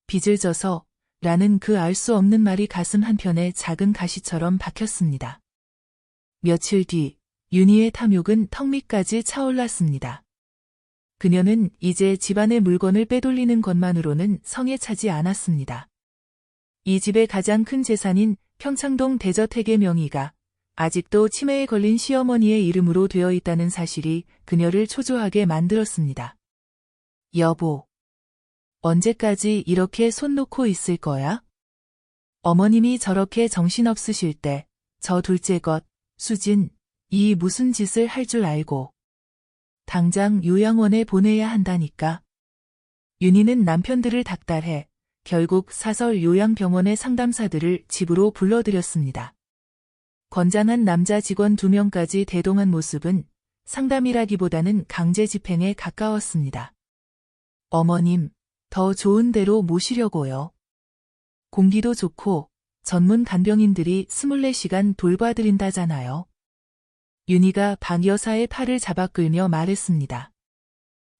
빚을 져서 라는 그 알 수 없는 말이 가슴 한편에 작은 가시처럼 박혔습니다. 며칠 뒤 윤희의 탐욕은 턱 밑까지 차올랐습니다. 그녀는 이제 집안의 물건을 빼돌리는 것만으로는 성에 차지 않았습니다. 이 집의 가장 큰 재산인 평창동 대저택의 명의가 아직도 치매에 걸린 시어머니의 이름으로 되어 있다는 사실이 그녀를 초조하게 만들었습니다. 여보, 언제까지 이렇게 손 놓고 있을 거야? 어머님이 저렇게 정신없으실 때 저 둘째 것, 수진, 이 무슨 짓을 할 줄 알고. 당장 요양원에 보내야 한다니까. 윤희는 남편들을 닥달해 결국 사설 요양병원의 상담사들을 집으로 불러들였습니다. 건장한 남자 직원 2명까지 대동한 모습은 상담이라기보다는 강제 집행에 가까웠습니다. 어머님, 더 좋은 데로 모시려고요. 공기도 좋고 전문 간병인들이 24시간 돌봐드린다잖아요. 윤희가 박 여사의 팔을 잡아 끌며 말했습니다.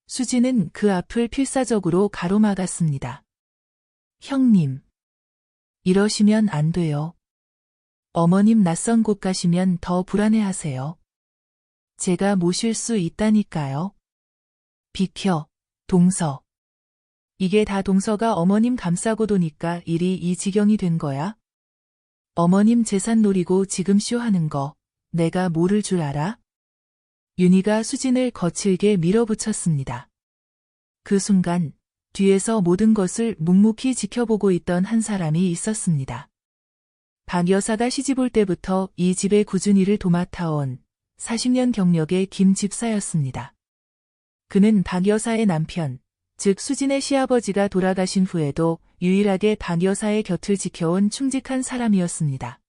수지는 그 앞을 필사적으로 가로막았습니다. 형님, 이러시면 안 돼요. 어머님 낯선 곳 가시면 더 불안해하세요. 제가 모실 수 있다니까요. 비켜, 동서. 이게 다 동서가 어머님 감싸고 도니까 일이 이 지경이 된 거야? 어머님 재산 노리고 지금 쇼하는 거 내가 모를 줄 알아? 윤희가 수진을 거칠게 밀어붙였습니다. 그 순간 뒤에서 모든 것을 묵묵히 지켜보고 있던 한 사람이 있었습니다. 박 여사가 시집올 때부터 이 집의 꾸준히를 도맡아온 40년 경력의 김 집사였습니다. 그는 박 여사의 남편, 즉 수진의 시아버지가 돌아가신 후에도 유일하게 박 여사의 곁을 지켜온 충직한 사람이었습니다.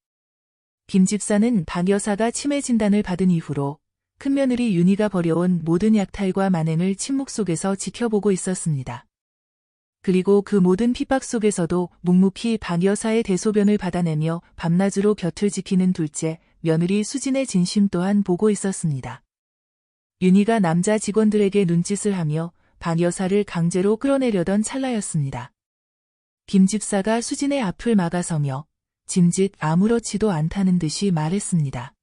김 집사는 박 여사가 치매 진단을 받은 이후로 큰며느리 윤희가 벌여온 모든 약탈과 만행을 침묵 속에서 지켜보고 있었습니다. 그리고 그 모든 핍박 속에서도 묵묵히 박 여사의 대소변을 받아내며 밤낮으로 곁을 지키는 둘째, 며느리 수진의 진심 또한 보고 있었습니다. 윤희가 남자 직원들에게 눈짓을 하며 박 여사를 강제로 끌어내려던 찰나였습니다. 김 집사가 수진의 앞을 막아서며 짐짓 아무렇지도 않다는 듯이 말했습니다.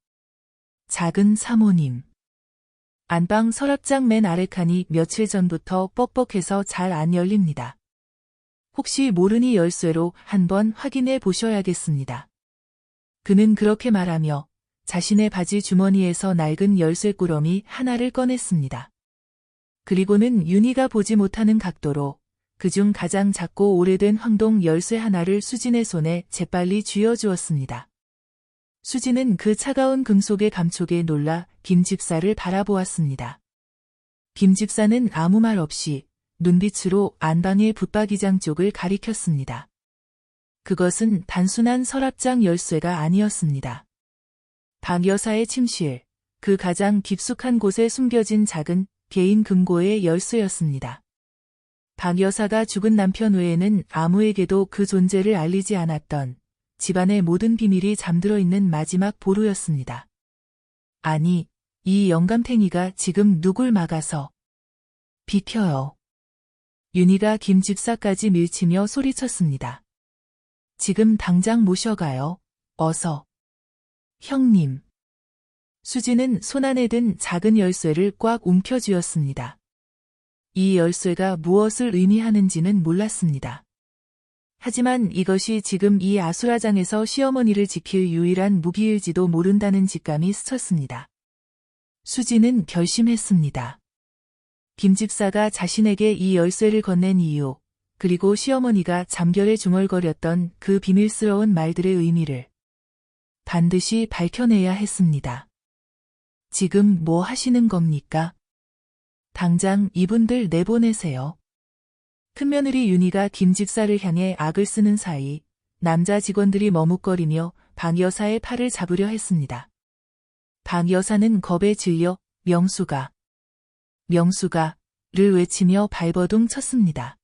작은 사모님. 안방 서랍장 맨 아래 칸이 며칠 전부터 뻑뻑해서 잘 안 열립니다. 혹시 모르니 열쇠로 한번 확인해 보셔야겠습니다. 그는 그렇게 말하며 자신의 바지 주머니에서 낡은 열쇠꾸러미 하나를 꺼냈습니다. 그리고는 윤희가 보지 못하는 각도로 그중 가장 작고 오래된 황동 열쇠 하나를 수진의 손에 재빨리 쥐어주었습니다. 수진은 그 차가운 금속의 감촉에 놀라 김 집사를 바라보았습니다. 김 집사는 아무 말 없이 눈빛으로 안방의 붙박이장 쪽을 가리켰습니다. 그것은 단순한 서랍장 열쇠가 아니었습니다. 박 여사의 침실, 그 가장 깊숙한 곳에 숨겨진 작은 개인 금고의 열쇠였습니다. 박 여사가 죽은 남편 외에는 아무에게도 그 존재를 알리지 않았던 집안의 모든 비밀이 잠들어 있는 마지막 보루였습니다. 아니, 이 영감탱이가 지금 누굴 막아서. 비켜요. 윤희가 김 집사까지 밀치며 소리쳤습니다. 지금 당장 모셔가요. 어서. 형님. 수지는 손안에 든 작은 열쇠를 꽉 움켜쥐었습니다. 이 열쇠가 무엇을 의미하는지는 몰랐습니다. 하지만 이것이 지금 이 아수라장에서 시어머니를 지킬 유일한 무기일지도 모른다는 직감이 스쳤습니다. 수지는 결심했습니다. 김 집사가 자신에게 이 열쇠를 건넨 이유, 그리고 시어머니가 잠결에 중얼거렸던 그 비밀스러운 말들의 의미를 반드시 밝혀내야 했습니다. 지금 뭐 하시는 겁니까? 당장 이분들 내보내세요. 큰며느리 윤희가 김 집사를 향해 악을 쓰는 사이 남자 직원들이 머뭇거리며 방 여사의 팔을 잡으려 했습니다. 방 여사는 겁에 질려 명수가를 외치며 발버둥 쳤습니다.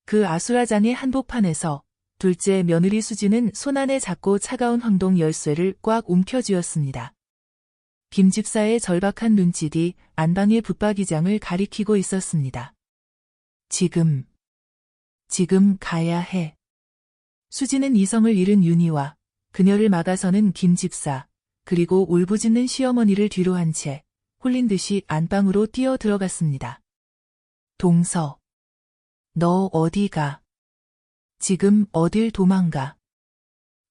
그 아수라장의 한복판에서 둘째 며느리 수지는 손안에 작고 차가운 황동 열쇠를 꽉 움켜쥐었습니다. 김 집사의 절박한 눈짓이 안방의 붙박이장을 가리키고 있었습니다. 지금 가야 해. 수지는 이성을 잃은 윤희와 그녀를 막아서는 김 집사, 그리고 울부짖는 시어머니를 뒤로 한 채 홀린 듯이 안방으로 뛰어 들어갔습니다. 동서, 너 어디 가? 지금 어딜 도망가?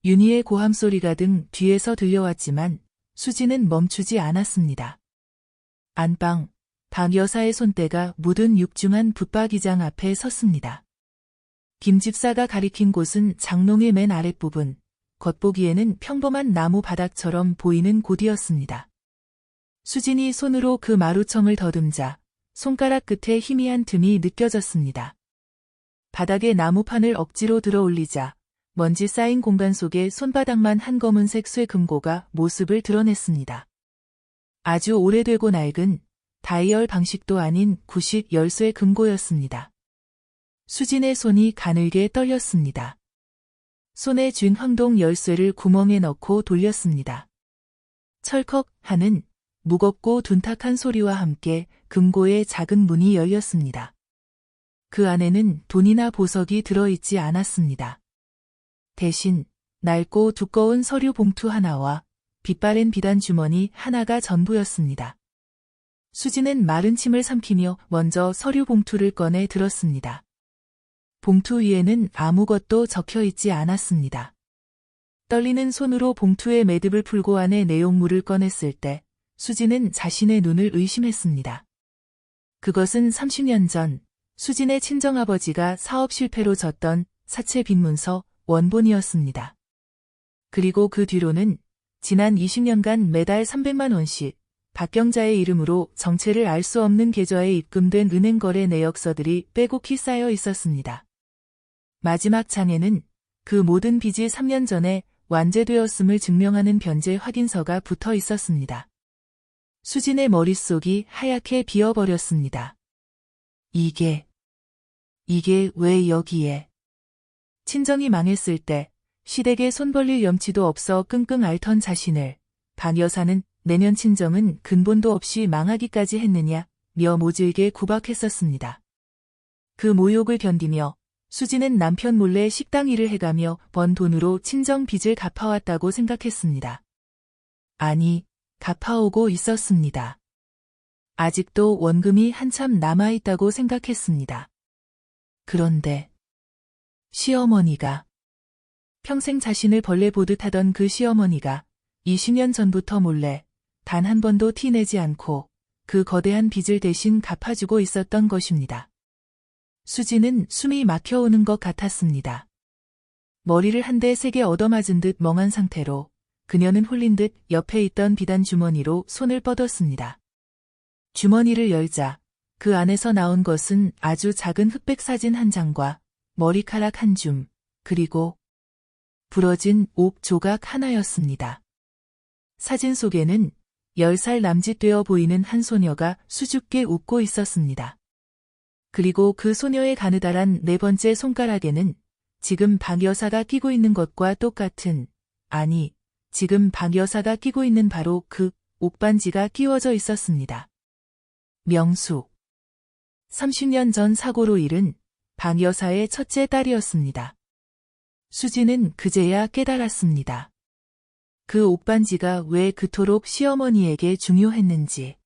윤희의 고함 소리가 등 뒤에서 들려왔지만 수지는 멈추지 않았습니다. 안방, 방 여사의 손때가 묻은 육중한 붙박이장 앞에 섰습니다. 김 집사가 가리킨 곳은 장롱의 맨 아랫부분, 겉보기에는 평범한 나무 바닥처럼 보이는 곳이었습니다. 수진이 손으로 그 마루청을 더듬자 손가락 끝에 희미한 틈이 느껴졌습니다. 바닥에 나무판을 억지로 들어 올리자 먼지 쌓인 공간 속에 손바닥만 한 검은색 쇠금고가 모습을 드러냈습니다. 아주 오래되고 낡은 다이얼 방식도 아닌 구식 열쇠 금고였습니다. 수진의 손이 가늘게 떨렸습니다. 손에 쥔 황동 열쇠를 구멍에 넣고 돌렸습니다. 철컥 하는 무겁고 둔탁한 소리와 함께 금고의 작은 문이 열렸습니다. 그 안에는 돈이나 보석이 들어있지 않았습니다. 대신 낡고 두꺼운 서류 봉투 하나와 빛바랜 비단 주머니 하나가 전부였습니다. 수지는 마른 침을 삼키며 먼저 서류 봉투를 꺼내 들었습니다. 봉투 위에는 아무것도 적혀 있지 않았습니다. 떨리는 손으로 봉투의 매듭을 풀고 안에 내용물을 꺼냈을 때 수지는 자신의 눈을 의심했습니다. 그것은 30년 전 수진의 친정아버지가 사업 실패로 졌던 사채 빚문서 원본이었습니다. 그리고 그 뒤로는 지난 20년간 매달 300만 원씩 박경자의 이름으로 정체를 알 수 없는 계좌에 입금된 은행 거래 내역서들이 빼곡히 쌓여 있었습니다. 마지막 장에는 그 모든 빚이 3년 전에 완제되었음을 증명하는 변제 확인서가 붙어 있었습니다. 수진의 머릿속이 하얗게 비어버렸습니다. 이게 왜 여기에? 친정이 망했을 때 시댁에 손 벌릴 염치도 없어 끙끙 앓던 자신을 방 여사는 내년 친정은 근본도 없이 망하기까지 했느냐며 모질게 구박했었습니다. 그 모욕을 견디며 수지는 남편 몰래 식당 일을 해가며 번 돈으로 친정 빚을 갚아왔다고 생각했습니다. 아니, 갚아오고 있었습니다. 아직도 원금이 한참 남아있다고 생각했습니다. 그런데 시어머니가 평생 자신을 벌레 보듯 하던 그 시어머니가 20년 전부터 몰래 단 한 번도 티내지 않고 그 거대한 빚을 대신 갚아주고 있었던 것입니다. 수지는 숨이 막혀오는 것 같았습니다. 머리를 한 대 세게 얻어맞은 듯 멍한 상태로 그녀는 홀린 듯 옆에 있던 비단 주머니로 손을 뻗었습니다. 주머니를 열자 그 안에서 나온 것은 아주 작은 흑백 사진 한 장과 머리카락 한 줌, 그리고 부러진 옥 조각 하나였습니다. 사진 속에는 10살 남짓되어 보이는 한 소녀가 수줍게 웃고 있었습니다. 그리고 그 소녀의 가느다란 네 번째 손가락에는 지금 박 여사가 끼고 있는 것과 똑같은, 아니, 지금 박 여사가 끼고 있는 바로 그 옥반지가 끼워져 있었습니다. 명수. 30년 전 사고로 잃은 박 여사의 첫째 딸이었습니다. 수지는 그제야 깨달았습니다. 그 옥반지가 왜 그토록 시어머니에게 중요했는지.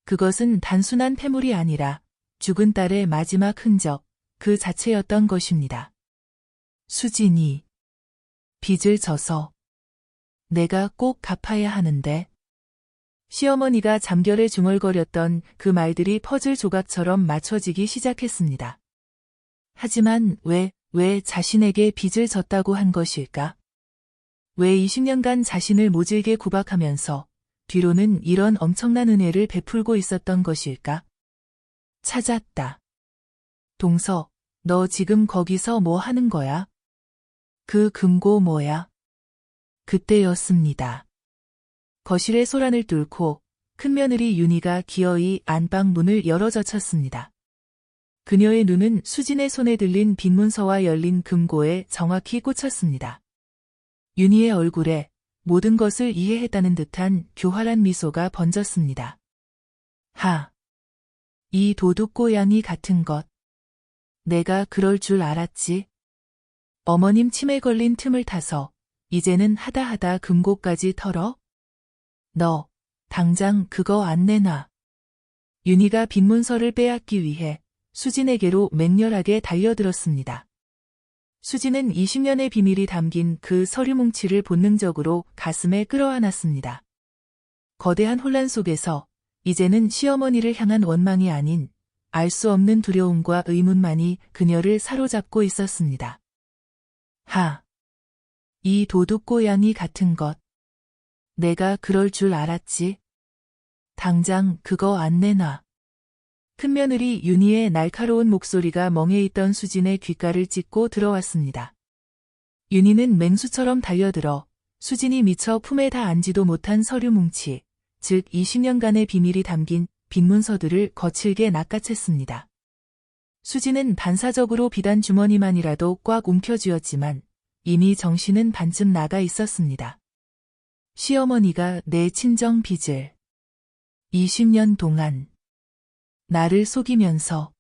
그것은 단순한 패물이 아니라 죽은 딸의 마지막 흔적, 그 자체였던 것입니다. 수진이 빚을 져서 내가 꼭 갚아야 하는데. 시어머니가 잠결에 중얼거렸던 그 말들이 퍼즐 조각처럼 맞춰지기 시작했습니다. 하지만 왜 자신에게 빚을 졌다고 한 것일까? 왜 20년간 자신을 모질게 구박하면서 뒤로는 이런 엄청난 은혜를 베풀고 있었던 것일까? 찾았다. 동서, 너 지금 거기서 뭐 하는 거야? 그 금고 뭐야? 그때였습니다. 거실의 소란을 뚫고 큰며느리 윤희가 기어이 안방 문을 열어 젖혔습니다. 그녀의 눈은 수진의 손에 들린 빈문서와 열린 금고에 정확히 꽂혔습니다. 윤희의 얼굴에 모든 것을 이해했다는 듯한 교활한 미소가 번졌습니다. 이 도둑고양이 같은 것. 내가 그럴 줄 알았지. 어머님 치매 걸린 틈을 타서 이제는 하다 금고까지 털어? 너, 당장 그거 안 내놔. 윤희가 빈문서를 빼앗기 위해 수진에게로 맹렬하게 달려들었습니다. 수진은 20년의 비밀이 담긴 그 서류 뭉치를 본능적으로 가슴에 끌어안았습니다. 거대한 혼란 속에서 이제는 시어머니를 향한 원망이 아닌 알 수 없는 두려움과 의문만이 그녀를 사로잡고 있었습니다. 이 도둑고양이 같은 것. 내가 그럴 줄 알았지. 당장 그거 안 내놔. 큰며느리 윤희의 날카로운 목소리가 멍해 있던 수진의 귓가를 찢고 들어왔습니다. 윤희는 맹수처럼 달려들어 수진이 미처 품에 다 안지도 못한 서류 뭉치, 즉 20년간의 비밀이 담긴 빈문서들을 거칠게 낚아챘습니다. 수진은 반사적으로 비단 주머니만이라도 꽉 움켜쥐었지만 이미 정신은 반쯤 나가 있었습니다. 시어머니가 내 친정 빚을 20년 동안 나를 속이면서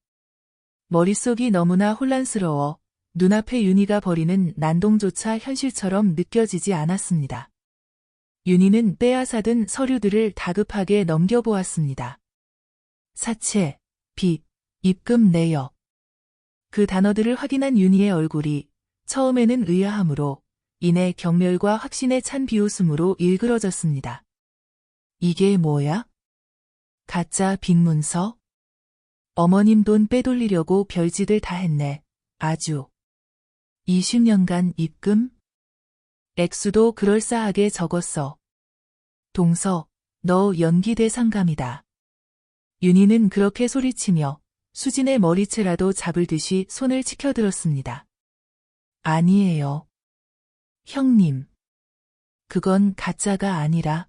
머릿속이 너무나 혼란스러워 눈앞에 윤희가 벌이는 난동조차 현실처럼 느껴지지 않았습니다. 윤희는 빼앗아든 서류들을 다급하게 넘겨보았습니다. 사채, 빚, 입금 내역. 그 단어들을 확인한 윤희의 얼굴이 처음에는 의아함으로 이내 경멸과 확신에 찬 비웃음으로 일그러졌습니다. 이게 뭐야? 가짜 빈문서? 어머님 돈 빼돌리려고 별짓을 다 했네. 아주. 20년간 입금? 액수도 그럴싸하게 적었어. 동서, 너 연기 대상감이다. 윤희는 그렇게 소리치며 수진의 머리채라도 잡을 듯이 손을 치켜들었습니다. 아니에요. 형님. 그건 가짜가 아니라.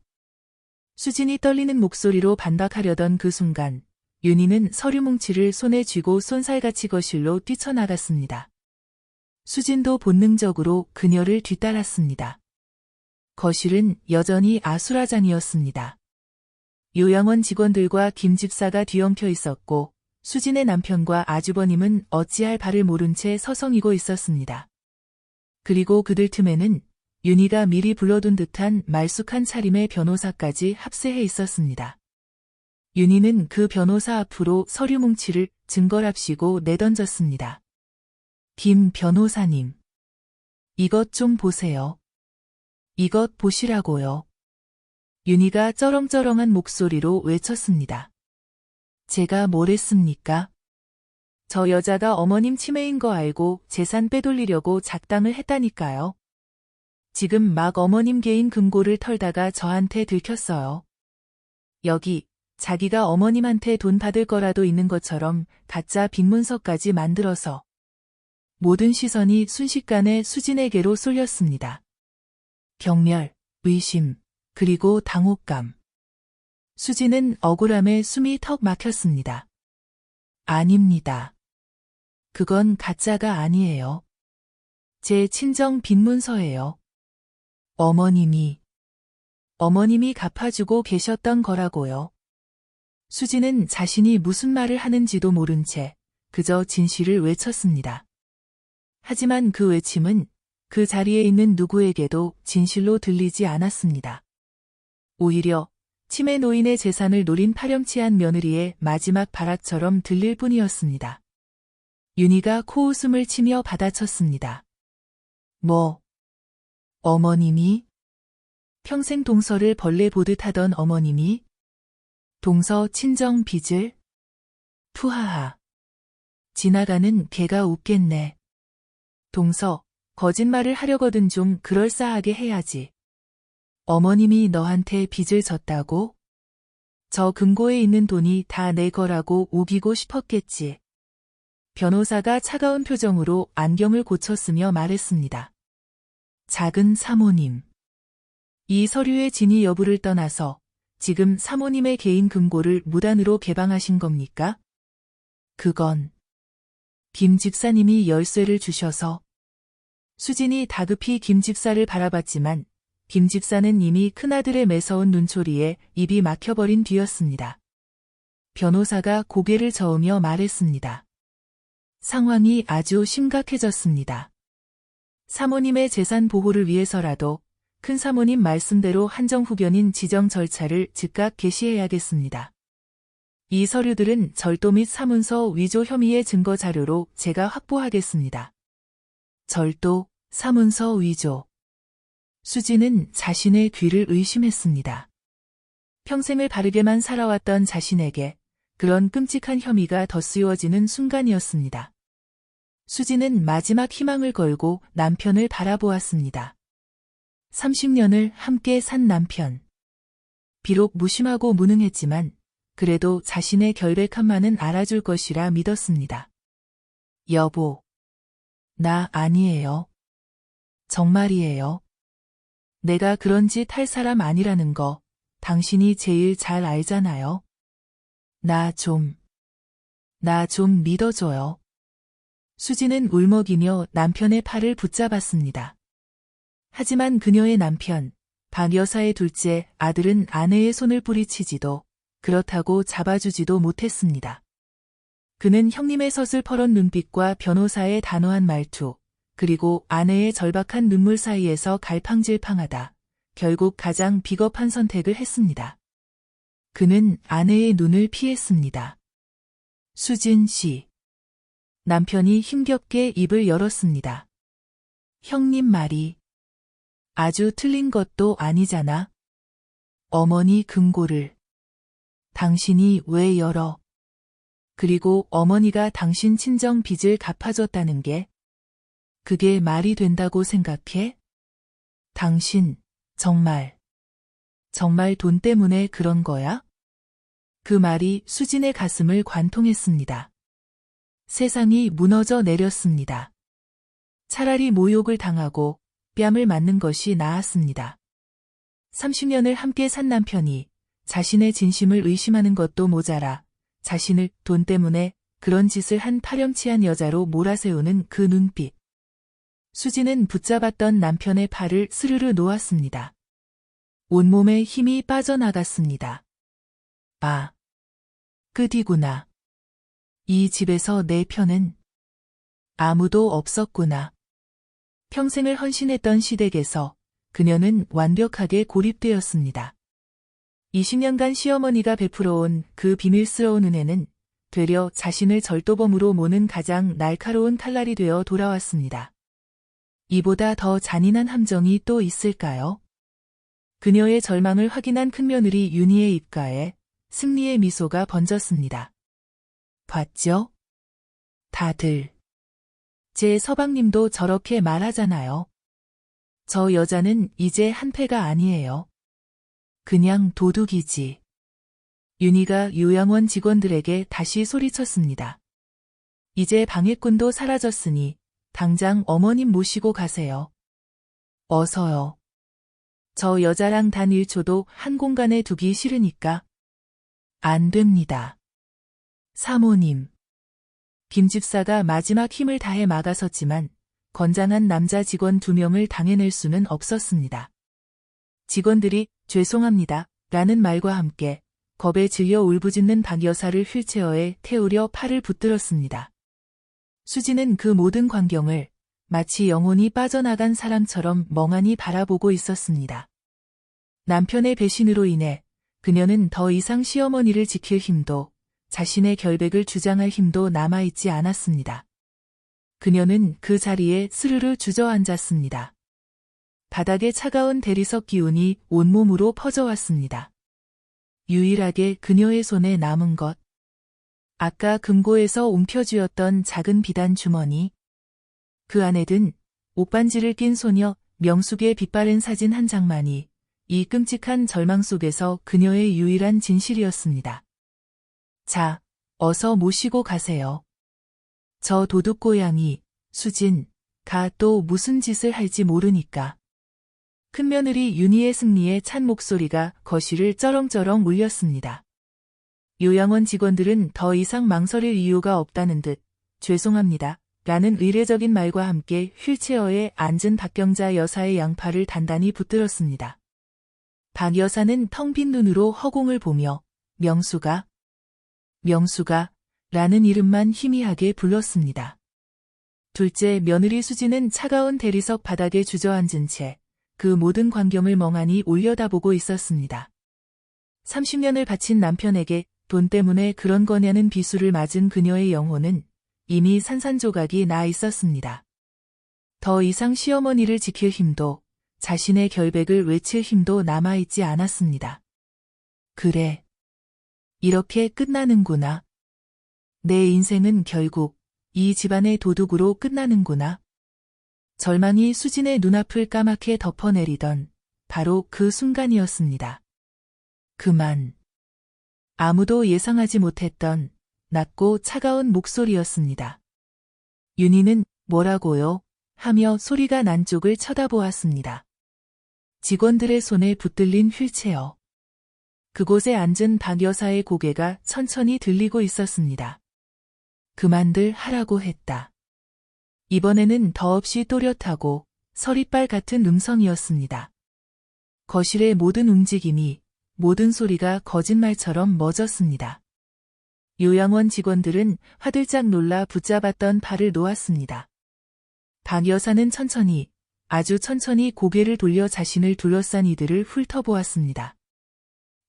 수진이 떨리는 목소리로 반박하려던 그 순간 윤희는 서류 뭉치를 손에 쥐고 쏜살같이 거실로 뛰쳐나갔습니다. 수진도 본능적으로 그녀를 뒤따랐습니다. 거실은 여전히 아수라장이었습니다. 요양원 직원들과 김 집사가 뒤엉켜 있었고 수진의 남편과 아주버님은 어찌할 바를 모른 채 서성이고 있었습니다. 그리고 그들 틈에는 윤희가 미리 불러둔 듯한 말쑥한 차림의 변호사까지 합세해 있었습니다. 윤희는 그 변호사 앞으로 서류 뭉치를 증거랍시고 내던졌습니다. 김 변호사님. 이것 좀 보세요. 이것 보시라고요. 윤희가 쩌렁쩌렁한 목소리로 외쳤습니다. 제가 뭘 했습니까? 저 여자가 어머님 치매인 거 알고 재산 빼돌리려고 작당을 했다니까요. 지금 막 어머님 개인 금고를 털다가 저한테 들켰어요. 여기 자기가 어머님한테 돈 받을 거라도 있는 것처럼 가짜 빈문서까지 만들어서 모든 시선이 순식간에 수진에게로 쏠렸습니다. 경멸, 의심, 그리고 당혹감. 수진은 억울함에 숨이 턱 막혔습니다. 아닙니다. 그건 가짜가 아니에요. 제 친정 빈문서예요. 어머님이 갚아주고 계셨던 거라고요. 수진은 자신이 무슨 말을 하는지도 모른 채 그저 진실을 외쳤습니다. 하지만 그 외침은 그 자리에 있는 누구에게도 진실로 들리지 않았습니다. 오히려 치매 노인의 재산을 노린 파렴치한 며느리의 마지막 발악처럼 들릴 뿐이었습니다. 윤희가 코웃음을 치며 받아쳤습니다. 뭐? 어머님이? 평생 동서를 벌레 보듯 하던 어머님이? 동서 친정 빚을? 푸하하. 지나가는 개가 웃겠네. 동서, 거짓말을 하려거든 좀 그럴싸하게 해야지. 어머님이 너한테 빚을 졌다고? 저 금고에 있는 돈이 다 내 거라고 우기고 싶었겠지. 변호사가 차가운 표정으로 안경을 고쳤으며 말했습니다. 작은 사모님. 이 서류의 진위 여부를 떠나서 지금 사모님의 개인 금고를 무단으로 개방하신 겁니까? 그건 김 집사님이 열쇠를 주셔서. 수진이 다급히 김 집사를 바라봤지만 김 집사는 이미 큰아들의 매서운 눈초리에 입이 막혀버린 뒤였습니다. 변호사가 고개를 저으며 말했습니다. 상황이 아주 심각해졌습니다. 사모님의 재산 보호를 위해서라도 큰 사모님 말씀대로 한정후견인 지정 절차를 즉각 개시해야겠습니다. 이 서류들은 절도 및 사문서 위조 혐의의 증거 자료로 제가 확보하겠습니다. 절도, 사문서 위조. 수지는 자신의 귀를 의심했습니다. 평생을 바르게만 살아왔던 자신에게 그런 끔찍한 혐의가 덧씌워지는 순간이었습니다. 수지는 마지막 희망을 걸고 남편을 바라보았습니다. 30년을 함께 산 남편. 비록 무심하고 무능했지만 그래도 자신의 결백함만은 알아줄 것이라 믿었습니다. 여보. 나 아니에요. 정말이에요. 내가 그런 짓 할 사람 아니라는 거 당신이 제일 잘 알잖아요. 나 좀 믿어줘요. 수지는 울먹이며 남편의 팔을 붙잡았습니다. 하지만 그녀의 남편, 박 여사의 둘째 아들은 아내의 손을 뿌리치지도 그렇다고 잡아주지도 못했습니다. 그는 형님의 서슬퍼런 눈빛과 변호사의 단호한 말투, 그리고 아내의 절박한 눈물 사이에서 갈팡질팡하다 결국 가장 비겁한 선택을 했습니다. 그는 아내의 눈을 피했습니다. 수진 씨. 남편이 힘겹게 입을 열었습니다. 형님 말이 아주 틀린 것도 아니잖아. 어머니 금고를 당신이 왜 열어? 그리고 어머니가 당신 친정 빚을 갚아줬다는 게 그게 말이 된다고 생각해? 당신 정말 돈 때문에 그런 거야? 그 말이 수진의 가슴을 관통했습니다. 세상이 무너져 내렸습니다. 차라리 모욕을 당하고 뺨을 맞는 것이 나았습니다. 30년을 함께 산 남편이 자신의 진심을 의심하는 것도 모자라 자신을 돈 때문에 그런 짓을 한 파렴치한 여자로 몰아세우는 그 눈빛. 수지는 붙잡았던 남편의 팔을 스르르 놓았습니다. 온몸에 힘이 빠져나갔습니다. 아, 끝이구나. 이 집에서 내 편은 아무도 없었구나. 평생을 헌신했던 시댁에서 그녀는 완벽하게 고립되었습니다. 20년간 시어머니가 베풀어온 그 비밀스러운 은혜는 되려 자신을 절도범으로 모는 가장 날카로운 칼날이 되어 돌아왔습니다. 이보다 더 잔인한 함정이 또 있을까요? 그녀의 절망을 확인한 큰며느리 윤희의 입가에 승리의 미소가 번졌습니다. 봤죠? 다들. 제 서방님도 저렇게 말하잖아요. 저 여자는 이제 한패가 아니에요. 그냥 도둑이지. 윤희가 요양원 직원들에게 다시 소리쳤습니다. 이제 방해꾼도 사라졌으니 당장 어머님 모시고 가세요. 어서요. 저 여자랑 단 1초도 한 공간에 두기 싫으니까. 안 됩니다. 사모님. 김 집사가 마지막 힘을 다해 막아섰지만 건장한 남자 직원 2명을 당해낼 수는 없었습니다. 직원들이 죄송합니다 라는 말과 함께 겁에 질려 울부짖는 박 여사를 휠체어에 태우려 팔을 붙들었습니다. 수지는 그 모든 광경을 마치 영혼이 빠져나간 사람처럼 멍하니 바라보고 있었습니다. 남편의 배신으로 인해 그녀는 더 이상 시어머니를 지킬 힘도 자신의 결백을 주장할 힘도 남아있지 않았습니다. 그녀는 그 자리에 스르르 주저앉았습니다. 바닥에 차가운 대리석 기운이 온몸으로 퍼져왔습니다. 유일하게 그녀의 손에 남은 것. 아까 금고에서 움켜쥐었던 작은 비단 주머니. 그 안에 든 옷반지를 낀 소녀 명숙의 빛바랜 사진 한 장만이 이 끔찍한 절망 속에서 그녀의 유일한 진실이었습니다. 자, 어서 모시고 가세요. 저 도둑고양이, 수진, 가 또 무슨 짓을 할지 모르니까. 큰며느리 윤희의 승리에 찬 목소리가 거실을 쩌렁쩌렁 울렸습니다. 요양원 직원들은 더 이상 망설일 이유가 없다는 듯 죄송합니다. 라는 의례적인 말과 함께 휠체어에 앉은 박경자 여사의 양팔을 단단히 붙들었습니다. 박 여사는 텅 빈 눈으로 허공을 보며 명수가 라는 이름만 희미하게 불렀습니다. 둘째 며느리 수지는 차가운 대리석 바닥에 주저앉은 채 그 모든 광경을 멍하니 올려다보고 있었습니다. 30년을 바친 남편에게 돈 때문에 그런 거냐는 비수를 맞은 그녀의 영혼은 이미 산산조각이 나 있었습니다. 더 이상 시어머니를 지킬 힘도 자신의 결백을 외칠 힘도 남아있지 않았습니다. 그래. 이렇게 끝나는구나. 내 인생은 결국 이 집안의 도둑으로 끝나는구나. 절망이 수진의 눈앞을 까맣게 덮어내리던 바로 그 순간이었습니다. 그만. 아무도 예상하지 못했던 낮고 차가운 목소리였습니다. 윤희는 뭐라고요? 하며 소리가 난 쪽을 쳐다보았습니다. 직원들의 손에 붙들린 휠체어. 그곳에 앉은 박 여사의 고개가 천천히 들리고 있었습니다. 그만들 하라고 했다. 이번에는 더없이 또렷하고 서리빨 같은 음성이었습니다. 거실의 모든 움직임이, 모든 소리가 거짓말처럼 멎었습니다. 요양원 직원들은 화들짝 놀라 붙잡았던 팔을 놓았습니다. 박 여사는 천천히, 아주 천천히 고개를 돌려 자신을 둘러싼 이들을 훑어보았습니다.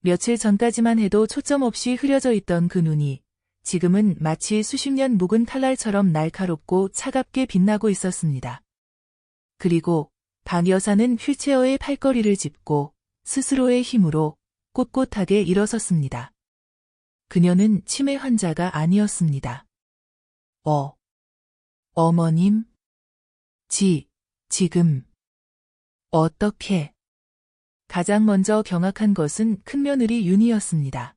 며칠 전까지만 해도 초점 없이 흐려져 있던 그 눈이 지금은 마치 수십 년 묵은 칼날처럼 날카롭고 차갑게 빛나고 있었습니다. 그리고 박 여사는 휠체어의 팔걸이를 짚고 스스로의 힘으로 꼿꼿하게 일어섰습니다. 그녀는 치매 환자가 아니었습니다. 어머님? 지금. 어떻게? 가장 먼저 경악한 것은 큰며느리 윤희였습니다.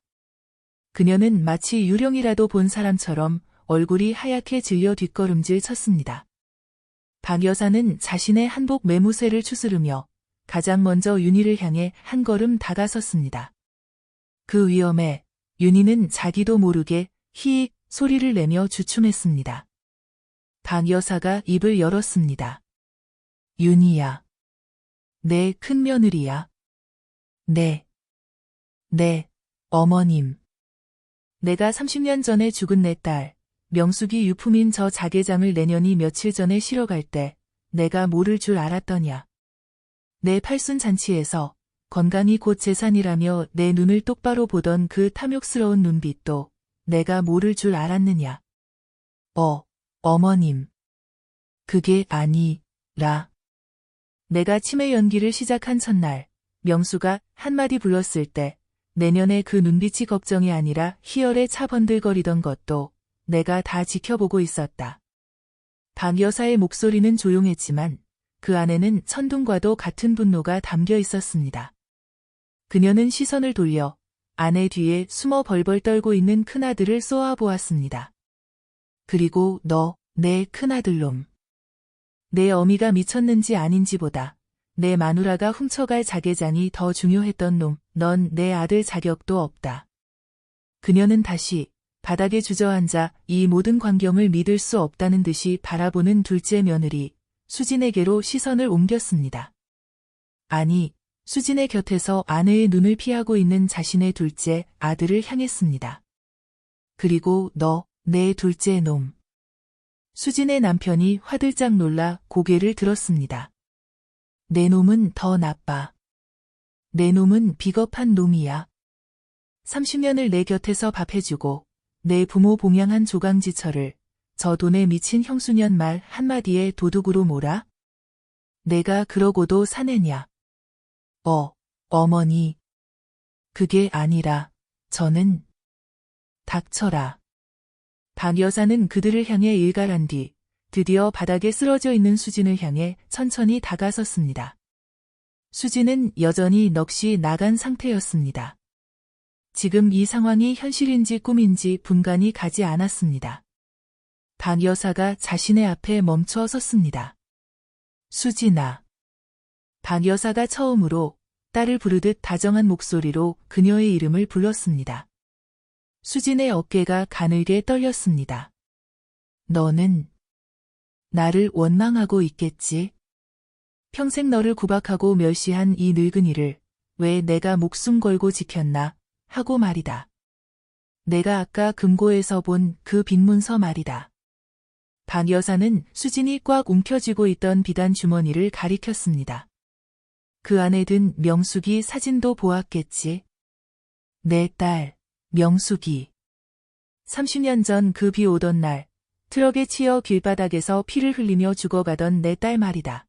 그녀는 마치 유령이라도 본 사람처럼 얼굴이 하얗게 질려 뒷걸음질 쳤습니다. 박 여사는 자신의 한복 매무새를 추스르며 가장 먼저 윤희를 향해 한 걸음 다가섰습니다. 그 위험에 윤희는 자기도 모르게 히익 소리를 내며 주춤했습니다. 박 여사가 입을 열었습니다. 윤희야. 내 큰며느리야. 네, 어머님. 내가 30년 전에 죽은 내 딸, 명숙이 유품인 저 자개장을 내년이 며칠 전에 실어 갈 때 내가 모를 줄 알았더냐. 내 팔순 잔치에서 건강이 곧 재산이라며 내 눈을 똑바로 보던 그 탐욕스러운 눈빛도 내가 모를 줄 알았느냐. 어머님. 그게 아니라. 내가 치매 연기를 시작한 첫날, 명수가 한마디 불렀을 때 내년에 그 눈빛이 걱정이 아니라 희열에 차 번들거리던 것도 내가 다 지켜보고 있었다. 박 여사의 목소리는 조용했지만 그 안에는 천둥과도 같은 분노가 담겨 있었습니다. 그녀는 시선을 돌려 아내 뒤에 숨어 벌벌 떨고 있는 큰아들을 쏘아보았습니다. 그리고 너, 내 큰아들놈. 내 어미가 미쳤는지 아닌지보다 내 마누라가 훔쳐갈 자개장이 더 중요했던 놈, 넌 내 아들 자격도 없다. 그녀는 다시 바닥에 주저앉아 이 모든 광경을 믿을 수 없다는 듯이 바라보는 둘째 며느리, 수진에게로 시선을 옮겼습니다. 아니, 수진의 곁에서 아내의 눈을 피하고 있는 자신의 둘째 아들을 향했습니다. 그리고 너, 내 둘째 놈. 수진의 남편이 화들짝 놀라 고개를 들었습니다. 내 놈은 더 나빠. 내 놈은 비겁한 놈이야. 30년을 내 곁에서 밥해주고 내 부모 봉양한 조강지처를 저 돈에 미친 형수년 말 한마디에 도둑으로 몰아? 내가 그러고도 사내냐? 어머니. 그게 아니라 저는 닥쳐라. 박 여사는 그들을 향해 일갈한 뒤 드디어 바닥에 쓰러져 있는 수진을 향해 천천히 다가섰습니다. 수진은 여전히 넋이 나간 상태였습니다. 지금 이 상황이 현실인지 꿈인지 분간이 가지 않았습니다. 박 여사가 자신의 앞에 멈춰 섰습니다. 수진아. 박 여사가 처음으로 딸을 부르듯 다정한 목소리로 그녀의 이름을 불렀습니다. 수진의 어깨가 가늘게 떨렸습니다. 너는 나를 원망하고 있겠지? 평생 너를 구박하고 멸시한 이 늙은이를 왜 내가 목숨 걸고 지켰나 하고 말이다. 내가 아까 금고에서 본 그 빈문서 말이다. 박 여사는 수진이 꽉 움켜쥐고 있던 비단 주머니를 가리켰습니다. 그 안에 든 명숙이 사진도 보았겠지. 내 딸, 명숙이. 30년 전 그 비 오던 날 트럭에 치여 길바닥에서 피를 흘리며 죽어가던 내 딸 말이다.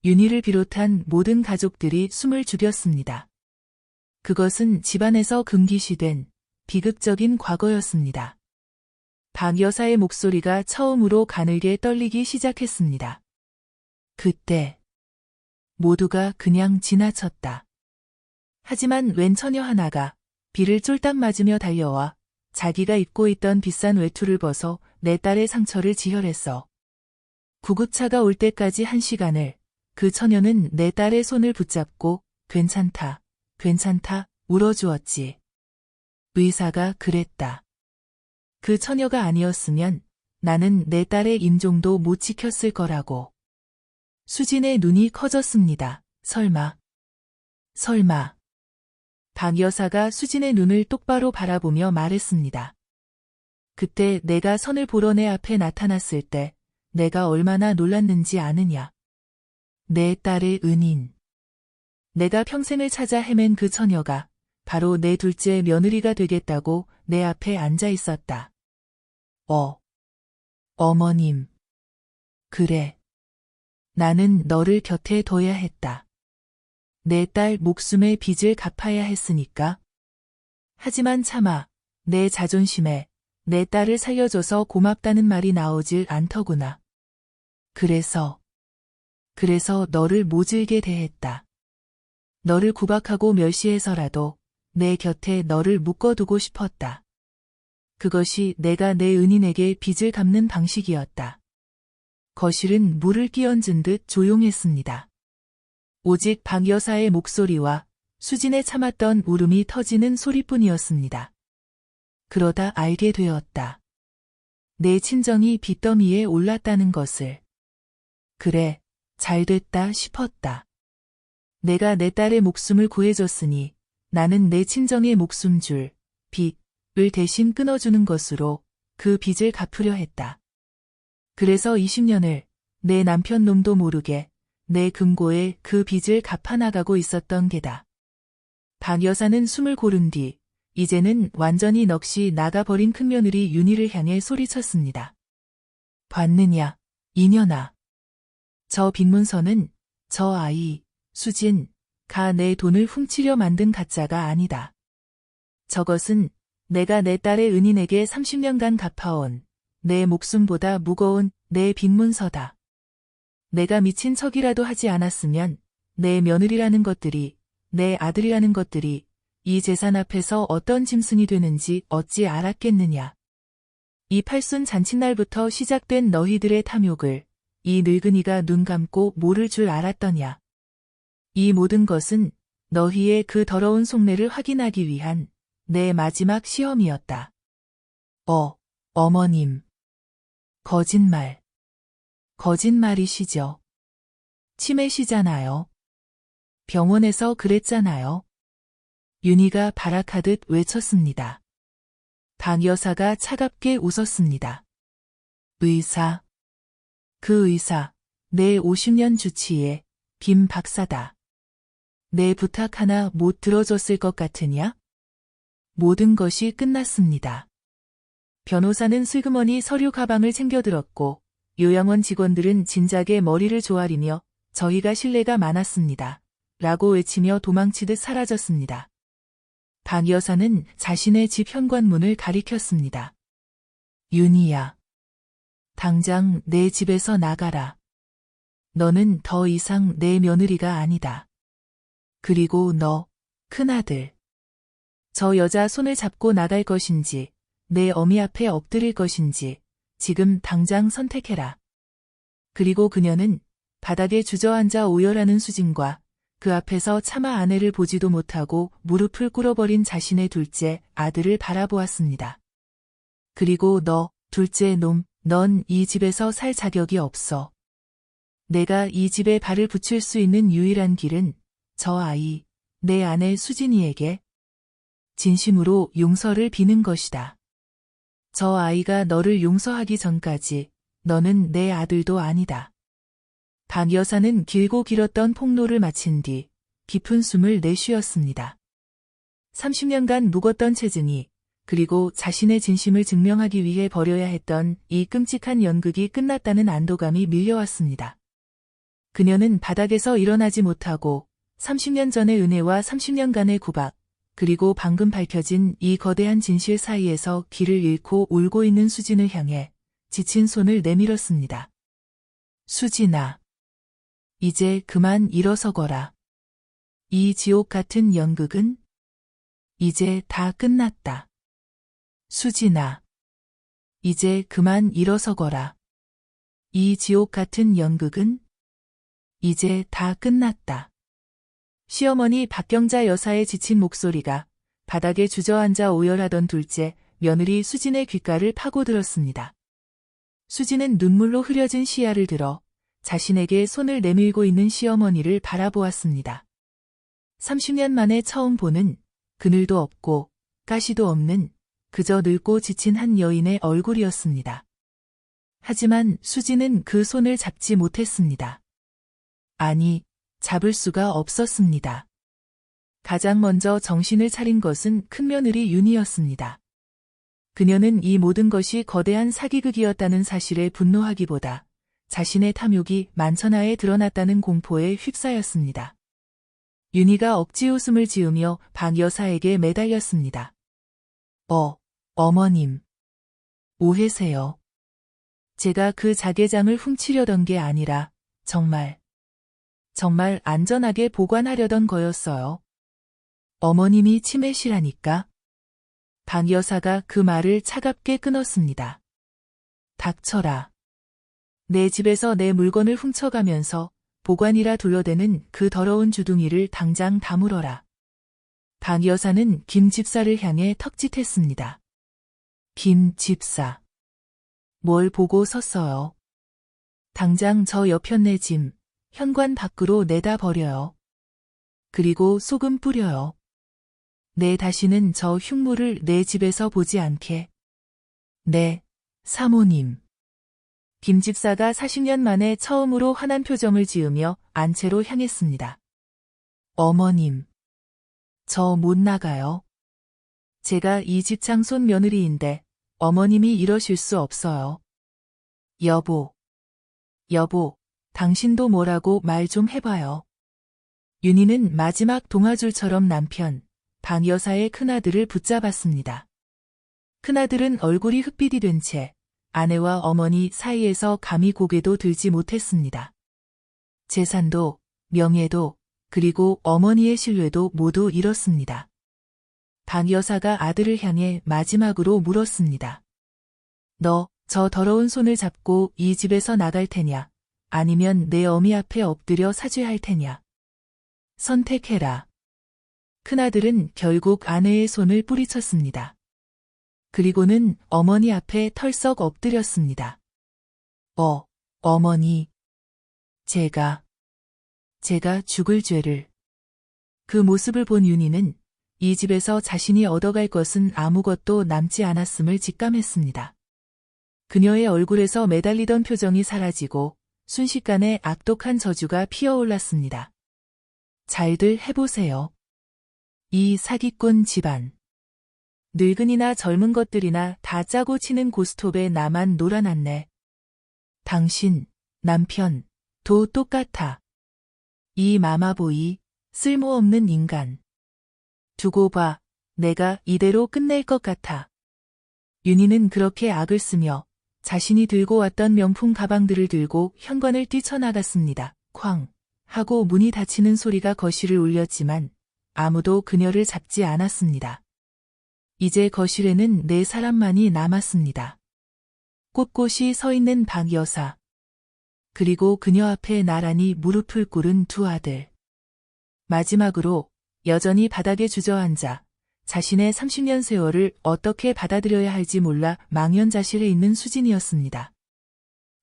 윤희를 비롯한 모든 가족들이 숨을 죽였습니다. 그것은 집안에서 금기시된 비극적인 과거였습니다. 박 여사의 목소리가 처음으로 가늘게 떨리기 시작했습니다. 그때 모두가 그냥 지나쳤다. 하지만 웬 처녀 하나가 비를 쫄딱 맞으며 달려와 자기가 입고 있던 비싼 외투를 벗어 내 딸의 상처를 지혈했어. 구급차가 올 때까지 1시간을 그 처녀는 내 딸의 손을 붙잡고 괜찮다, 괜찮다 울어주었지. 의사가 그랬다. 그 처녀가 아니었으면 나는 내 딸의 임종도 못 지켰을 거라고. 수진의 눈이 커졌습니다. 설마. 박 여사가 수진의 눈을 똑바로 바라보며 말했습니다. 그때 내가 선을 보러 내 앞에 나타났을 때 내가 얼마나 놀랐는지 아느냐. 내 딸의 은인. 내가 평생을 찾아 헤맨 그 처녀가 바로 내 둘째 며느리가 되겠다고 내 앞에 앉아 있었다. 어머님. 그래. 나는 너를 곁에 둬야 했다. 내 딸 목숨의 빚을 갚아야 했으니까. 하지만 차마 내 자존심에 내 딸을 살려줘서 고맙다는 말이 나오질 않더구나. 그래서 너를 모질게 대했다. 너를 구박하고 멸시해서라도 내 곁에 너를 묶어두고 싶었다. 그것이 내가 내 은인에게 빚을 갚는 방식이었다. 거실은 물을 끼얹은 듯 조용했습니다. 오직 박 여사의 목소리와 수진의 참았던 울음이 터지는 소리뿐이었습니다. 그러다 알게 되었다. 내 친정이 빚더미에 올랐다는 것을. 그래, 잘됐다 싶었다. 내가 내 딸의 목숨을 구해줬으니 나는 내 친정의 목숨줄, 빚을 대신 끊어주는 것으로 그 빚을 갚으려 했다. 그래서 20년을 내 남편 놈도 모르게 내 금고에 그 빚을 갚아나가고 있었던 게다. 박 여사는 숨을 고른 뒤 이제는 완전히 넋이 나가버린 큰며느리 윤희를 향해 소리쳤습니다. 봤느냐, 이년아. 저 빈문서는 저 아이, 수진가 내 돈을 훔치려 만든 가짜가 아니다. 저것은 내가 내 딸의 은인에게 30년간 갚아온 내 목숨보다 무거운 내 빈문서다. 내가 미친 척이라도 하지 않았으면 내 며느리라는 것들이, 내 아들이라는 것들이 이 재산 앞에서 어떤 짐승이 되는지 어찌 알았겠느냐. 이 팔순 잔칫날부터 시작된 너희들의 탐욕을 이 늙은이가 눈 감고 모를 줄 알았더냐. 이 모든 것은 너희의 그 더러운 속내를 확인하기 위한 내 마지막 시험이었다. 어머님. 거짓말이시죠. 치매시잖아요. 병원에서 그랬잖아요. 윤희가 발악하듯 외쳤습니다. 박 여사가 차갑게 웃었습니다. 의사. 그 의사, 내 50년 주치의 김 박사다. 내 부탁 하나 못 들어줬을 것 같으냐? 모든 것이 끝났습니다. 변호사는 슬그머니 서류 가방을 챙겨들었고 요양원 직원들은 진작에 머리를 조아리며 저희가 신뢰가 많았습니다. 라고 외치며 도망치듯 사라졌습니다. 박 여사는 자신의 집 현관문을 가리켰습니다. 윤희야. 당장 내 집에서 나가라. 너는 더 이상 내 며느리가 아니다. 그리고 너, 큰아들. 저 여자 손을 잡고 나갈 것인지, 내 어미 앞에 엎드릴 것인지, 지금 당장 선택해라. 그리고 그녀는 바닥에 주저앉아 오열하는 수진과 그 앞에서 차마 아내를 보지도 못하고 무릎을 꿇어버린 자신의 둘째 아들을 바라보았습니다. 그리고 너, 둘째 놈, 넌 이 집에서 살 자격이 없어. 내가 이 집에 발을 붙일 수 있는 유일한 길은 저 아이, 내 아내 수진이에게 진심으로 용서를 비는 것이다. 저 아이가 너를 용서하기 전까지 너는 내 아들도 아니다. 박 여사는 길고 길었던 폭로를 마친 뒤 깊은 숨을 내쉬었습니다. 30년간 묵었던 체증이 그리고 자신의 진심을 증명하기 위해 벌여야 했던 이 끔찍한 연극이 끝났다는 안도감이 밀려왔습니다. 그녀는 바닥에서 일어나지 못하고 30년 전의 은혜와 30년간의 구박, 그리고 방금 밝혀진 이 거대한 진실 사이에서 길을 잃고 울고 있는 수진을 향해 지친 손을 내밀었습니다. 수진아. 이제 그만 일어서거라. 이 지옥 같은 연극은 이제 다 끝났다. 수진아. 이제 그만 일어서거라. 이 지옥 같은 연극은 이제 다 끝났다. 시어머니 박경자 여사의 지친 목소리가 바닥에 주저앉아 오열하던 둘째 며느리 수진의 귓가를 파고들었습니다. 수진은 눈물로 흐려진 시야를 들어 자신에게 손을 내밀고 있는 시어머니를 바라보았습니다. 30년 만에 처음 보는 그늘도 없고 가시도 없는 그저 늙고 지친 한 여인의 얼굴이었습니다. 하지만 수진은 그 손을 잡지 못했습니다. 아니, 잡을 수가 없었습니다. 가장 먼저 정신을 차린 것은 큰며느리 윤희였습니다. 그녀는 이 모든 것이 거대한 사기극이었다는 사실에 분노하기보다 자신의 탐욕이 만천하에 드러났다는 공포에 휩싸였습니다. 윤희가 억지 웃음을 지으며 박 여사에게 매달렸습니다. 어머님. 오해세요. 제가 그 자개장을 훔치려던 게 아니라 정말 안전하게 보관하려던 거였어요. 어머님이 치매시라니까. 박 여사가 그 말을 차갑게 끊었습니다. 닥쳐라. 내 집에서 내 물건을 훔쳐가면서 보관이라 둘러대는 그 더러운 주둥이를 당장 다물어라. 박 여사는 김 집사를 향해 턱짓했습니다. 김 집사. 뭘 보고 섰어요. 당장 저 여편네 짐, 현관 밖으로 내다 버려요. 그리고 소금 뿌려요. 내 다시는 저 흉물을 내 집에서 보지 않게. 네, 사모님. 김 집사가 40년 만에 처음으로 환한 표정을 지으며 안채로 향했습니다. 어머님. 저 못 나가요. 제가 이 집 장손 며느리인데 어머님이 이러실 수 없어요. 여보, 당신도 뭐라고 말 좀 해봐요. 윤희는 마지막 동아줄처럼 남편, 박 여사의 큰아들을 붙잡았습니다. 큰아들은 얼굴이 흑빛이 된 채 아내와 어머니 사이에서 감히 고개도 들지 못했습니다. 재산도, 명예도, 그리고 어머니의 신뢰도 모두 잃었습니다. 박 여사가 아들을 향해 마지막으로 물었습니다. 너, 저 더러운 손을 잡고 이 집에서 나갈 테냐? 아니면 내 어미 앞에 엎드려 사죄할 테냐? 선택해라. 큰아들은 결국 아내의 손을 뿌리쳤습니다. 그리고는 어머니 앞에 털썩 엎드렸습니다. 어머니. 제가 죽을 죄를. 그 모습을 본 윤희는 이 집에서 자신이 얻어갈 것은 아무것도 남지 않았음을 직감했습니다. 그녀의 얼굴에서 매달리던 표정이 사라지고 순식간에 악독한 저주가 피어올랐습니다. 잘들 해보세요. 이 사기꾼 집안. 늙은이나 젊은 것들이나 다 짜고 치는 고스톱에 나만 놀아났네. 당신, 남편, 도 똑같아. 이 마마보이, 쓸모없는 인간. 두고 봐, 내가 이대로 끝낼 것 같아. 윤희는 그렇게 악을 쓰며 자신이 들고 왔던 명품 가방들을 들고 현관을 뛰쳐나갔습니다. 쾅! 하고 문이 닫히는 소리가 거실을 울렸지만 아무도 그녀를 잡지 않았습니다. 이제 거실에는 네 사람만이 남았습니다. 꼿꼿이 서 있는 박 여사. 그리고 그녀 앞에 나란히 무릎을 꿇은 두 아들. 마지막으로 여전히 바닥에 주저앉아 자신의 30년 세월을 어떻게 받아들여야 할지 몰라 망연자실해 있는 수진이었습니다.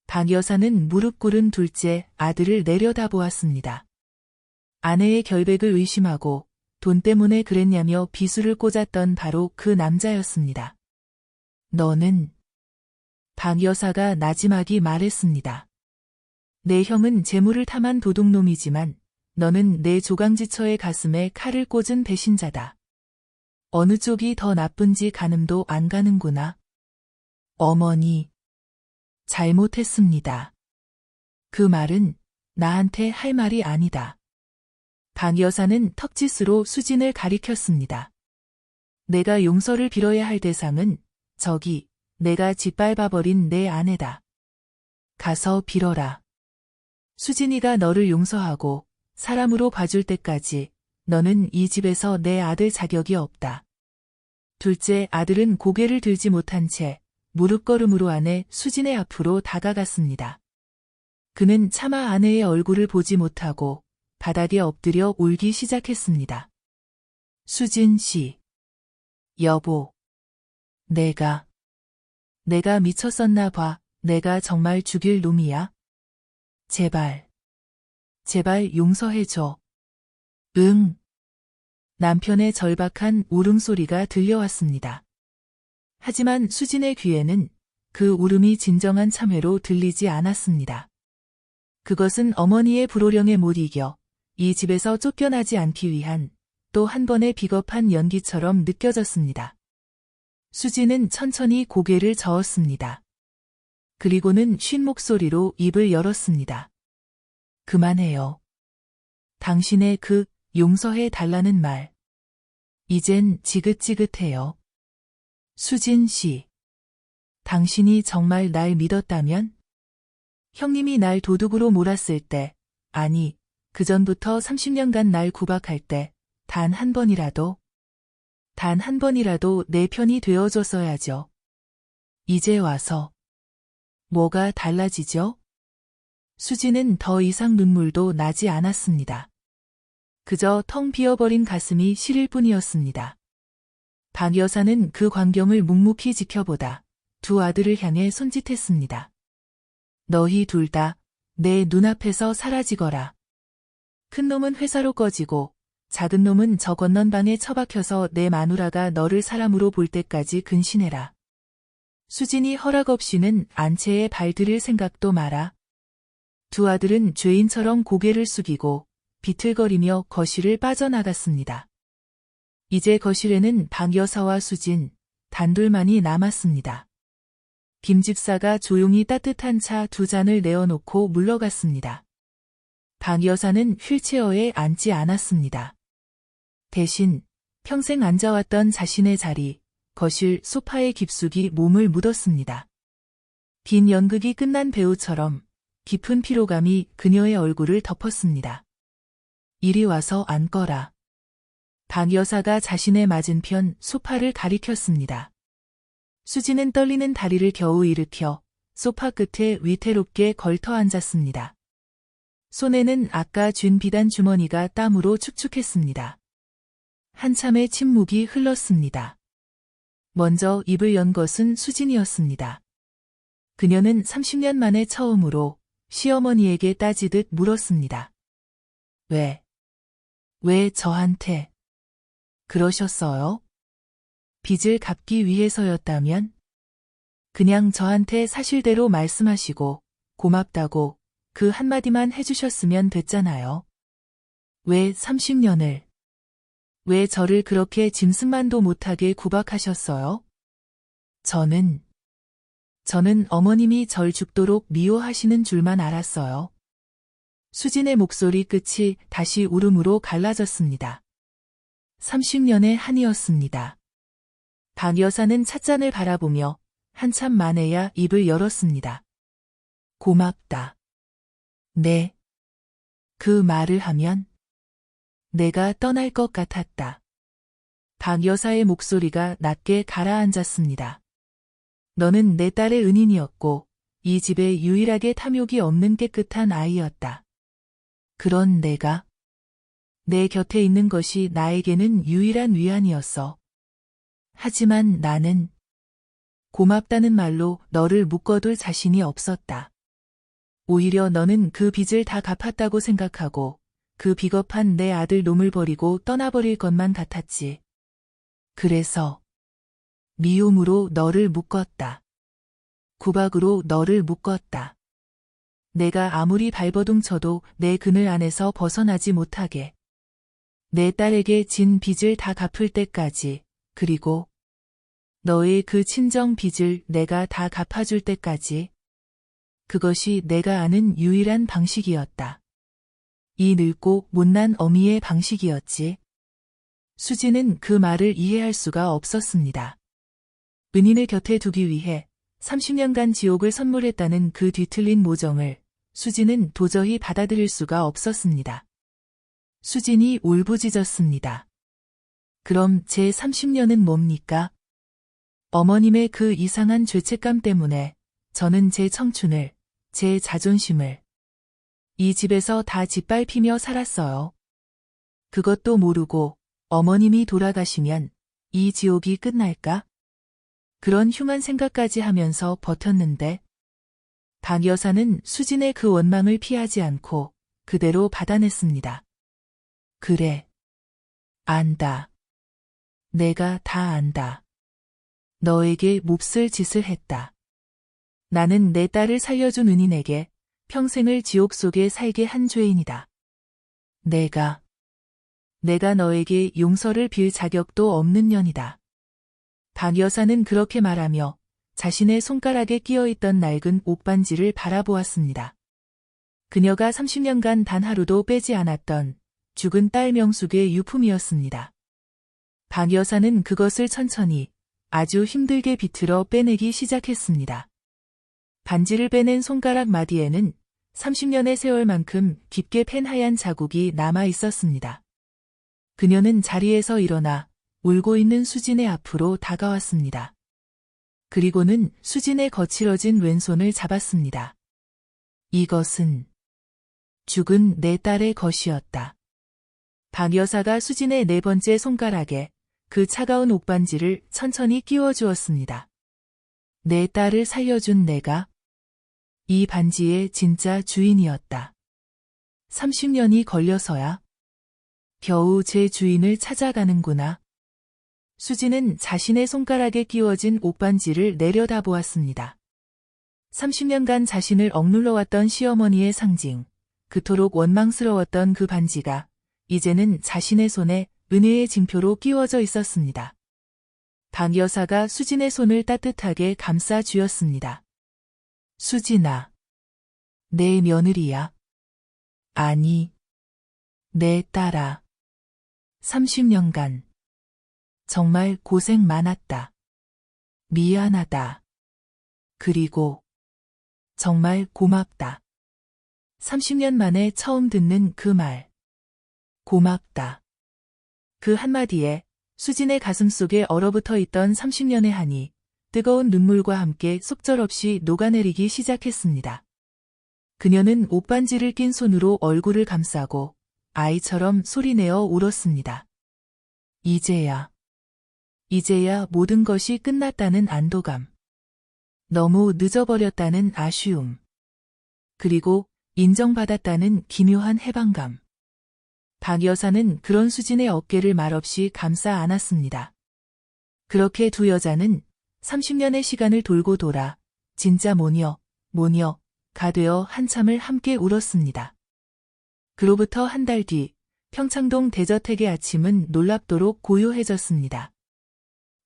박 여사는 무릎 꿇은 둘째 아들을 내려다보았습니다. 아내의 결백을 의심하고 돈 때문에 그랬냐며 비수를 꽂았던 바로 그 남자였습니다. 너는? 박 여사가 나지막이 말했습니다. 내 형은 재물을 탐한 도둑놈이지만 너는 내 조강지처의 가슴에 칼을 꽂은 배신자다. 어느 쪽이 더 나쁜지 가늠도 안 가는구나. 어머니. 잘못했습니다. 그 말은 나한테 할 말이 아니다. 박 여사는 턱짓으로 수진을 가리켰습니다. 내가 용서를 빌어야 할 대상은 저기 내가 짓밟아버린 내 아내다. 가서 빌어라. 수진이가 너를 용서하고 사람으로 봐줄 때까지 너는 이 집에서 내 아들 자격이 없다. 둘째 아들은 고개를 들지 못한 채 무릎걸음으로 아내 수진의 앞으로 다가갔습니다. 그는 차마 아내의 얼굴을 보지 못하고 바닥에 엎드려 울기 시작했습니다. 수진 씨. 여보. 내가 미쳤었나 봐. 내가 정말 죽일 놈이야. 제발. 제발 용서해줘. 응. 남편의 절박한 울음소리가 들려왔습니다. 하지만 수진의 귀에는 그 울음이 진정한 참회로 들리지 않았습니다. 그것은 어머니의 불호령에 못 이겨 이 집에서 쫓겨나지 않기 위한 또 한 번의 비겁한 연기처럼 느껴졌습니다. 수진은 천천히 고개를 저었습니다. 그리고는 쉰 목소리로 입을 열었습니다. 그만해요. 당신의 그 용서해 달라는 말. 이젠 지긋지긋해요. 수진 씨. 당신이 정말 날 믿었다면? 형님이 날 도둑으로 몰았을 때, 아니, 그전부터 30년간 날 구박할 때, 단 한 번이라도 내 편이 되어줬어야죠. 이제 와서. 뭐가 달라지죠? 수지는 더 이상 눈물도 나지 않았습니다. 그저 텅 비어버린 가슴이 시릴 뿐이었습니다. 박 여사는 그 광경을 묵묵히 지켜보다 두 아들을 향해 손짓했습니다. 너희 둘 다 내 눈앞에서 사라지거라. 큰 놈은 회사로 꺼지고 작은 놈은 저 건넌 방에 처박혀서 내 마누라가 너를 사람으로 볼 때까지 근신해라. 수진이 허락 없이는 안채에 발들일 생각도 마라. 두 아들은 죄인처럼 고개를 숙이고 비틀거리며 거실을 빠져나갔습니다. 이제 거실에는 박 여사와 수진, 단둘만이 남았습니다. 김 집사가 조용히 따뜻한 차 두 잔을 내어놓고 물러갔습니다. 박 여사는 휠체어에 앉지 않았습니다. 대신 평생 앉아왔던 자신의 자리, 거실 소파에 깊숙이 몸을 묻었습니다. 긴 연극이 끝난 배우처럼 깊은 피로감이 그녀의 얼굴을 덮었습니다. 이리 와서 앉거라. 박 여사가 자신의 맞은편 소파를 가리켰습니다. 수지는 떨리는 다리를 겨우 일으켜 소파 끝에 위태롭게 걸터 앉았습니다. 손에는 아까 쥔 비단 주머니가 땀으로 축축했습니다. 한참의 침묵이 흘렀습니다. 먼저 입을 연 것은 수진이었습니다. 그녀는 30년 만에 처음으로 시어머니에게 따지듯 물었습니다. 왜 저한테 그러셨어요? 빚을 갚기 위해서였다면? 그냥 저한테 사실대로 말씀하시고 고맙다고 그 한마디만 해주셨으면 됐잖아요. 왜 30년을? 왜 저를 그렇게 짐승만도 못하게 구박하셨어요? 저는 어머님이 절 죽도록 미워하시는 줄만 알았어요. 수진의 목소리 끝이 다시 울음으로 갈라졌습니다. 30년의 한이었습니다. 박 여사는 찻잔을 바라보며 한참 만에야 입을 열었습니다. 고맙다. 네. 그 말을 하면 내가 떠날 것 같았다. 박 여사의 목소리가 낮게 가라앉았습니다. 너는 내 딸의 은인이었고 이 집에 유일하게 탐욕이 없는 깨끗한 아이였다. 그런 내가 내 곁에 있는 것이 나에게는 유일한 위안이었어. 하지만 나는 고맙다는 말로 너를 묶어둘 자신이 없었다. 오히려 너는 그 빚을 다 갚았다고 생각하고 그 비겁한 내 아들 놈을 버리고 떠나버릴 것만 같았지. 그래서 미움으로 너를 묶었다. 구박으로 너를 묶었다. 내가 아무리 발버둥 쳐도 내 그늘 안에서 벗어나지 못하게. 내 딸에게 진 빚을 다 갚을 때까지, 그리고 너의 그 친정 빚을 내가 다 갚아줄 때까지. 그것이 내가 아는 유일한 방식이었다. 이 늙고 못난 어미의 방식이었지. 수지는 그 말을 이해할 수가 없었습니다. 은인을 곁에 두기 위해 30년간 지옥을 선물했다는 그 뒤틀린 모정을 수지는 도저히 받아들일 수가 없었습니다. 수진이 울부짖었습니다. 그럼 제 30년은 뭡니까? 어머님의 그 이상한 죄책감 때문에 저는 제 청춘을, 제 자존심을 이 집에서 다 짓밟히며 살았어요. 그것도 모르고 어머님이 돌아가시면 이 지옥이 끝날까? 그런 흉한 생각까지 하면서 버텼는데 박 여사는 수진의 그 원망을 피하지 않고 그대로 받아냈습니다. 그래. 안다. 내가 다 안다. 너에게 몹쓸 짓을 했다. 나는 내 딸을 살려준 은인에게 평생을 지옥 속에 살게 한 죄인이다. 내가 너에게 용서를 빌 자격도 없는 년이다. 박 여사는 그렇게 말하며 자신의 손가락에 끼어있던 낡은 옥반지를 바라보았습니다. 그녀가 30년간 단 하루도 빼지 않았던 죽은 딸 명숙의 유품이었습니다. 박 여사는 그것을 천천히 아주 힘들게 비틀어 빼내기 시작했습니다. 반지를 빼낸 손가락 마디에는 30년의 세월만큼 깊게 팬 하얀 자국이 남아 있었습니다. 그녀는 자리에서 일어나 울고 있는 수진의 앞으로 다가왔습니다. 그리고는 수진의 거칠어진 왼손을 잡았습니다. 이것은 죽은 내 딸의 것이었다. 박 여사가 수진의 네 번째 손가락에 그 차가운 옥반지를 천천히 끼워주었습니다. 내 딸을 살려준 내가 이 반지의 진짜 주인이었다. 30년이 걸려서야 겨우 제 주인을 찾아가는구나. 수지는 자신의 손가락에 끼워진 옥반지를 내려다보았습니다. 30년간 자신을 억눌러왔던 시어머니의 상징, 그토록 원망스러웠던 그 반지가 이제는 자신의 손에 은혜의 징표로 끼워져 있었습니다. 박 여사가 수진의 손을 따뜻하게 감싸 주었습니다. 수진아, 내 며느리야. 아니, 내 딸아. 30년간 정말 고생 많았다. 미안하다. 그리고 정말 고맙다. 30년 만에 처음 듣는 그 말. 고맙다. 그 한마디에 수진의 가슴속에 얼어붙어 있던 30년의 한이 뜨거운 눈물과 함께 속절없이 녹아내리기 시작했습니다. 그녀는 옷반지를 낀 손으로 얼굴을 감싸고 아이처럼 소리내어 울었습니다. 이제야 모든 것이 끝났다는 안도감. 너무 늦어버렸다는 아쉬움. 그리고 인정받았다는 기묘한 해방감. 박 여사는 그런 수진의 어깨를 말없이 감싸 안았습니다. 그렇게 두 여자는 30년의 시간을 돌고 돌아 진짜 모녀가 되어 한참을 함께 울었습니다. 그로부터 한 달 뒤 평창동 대저택의 아침은 놀랍도록 고요해졌습니다.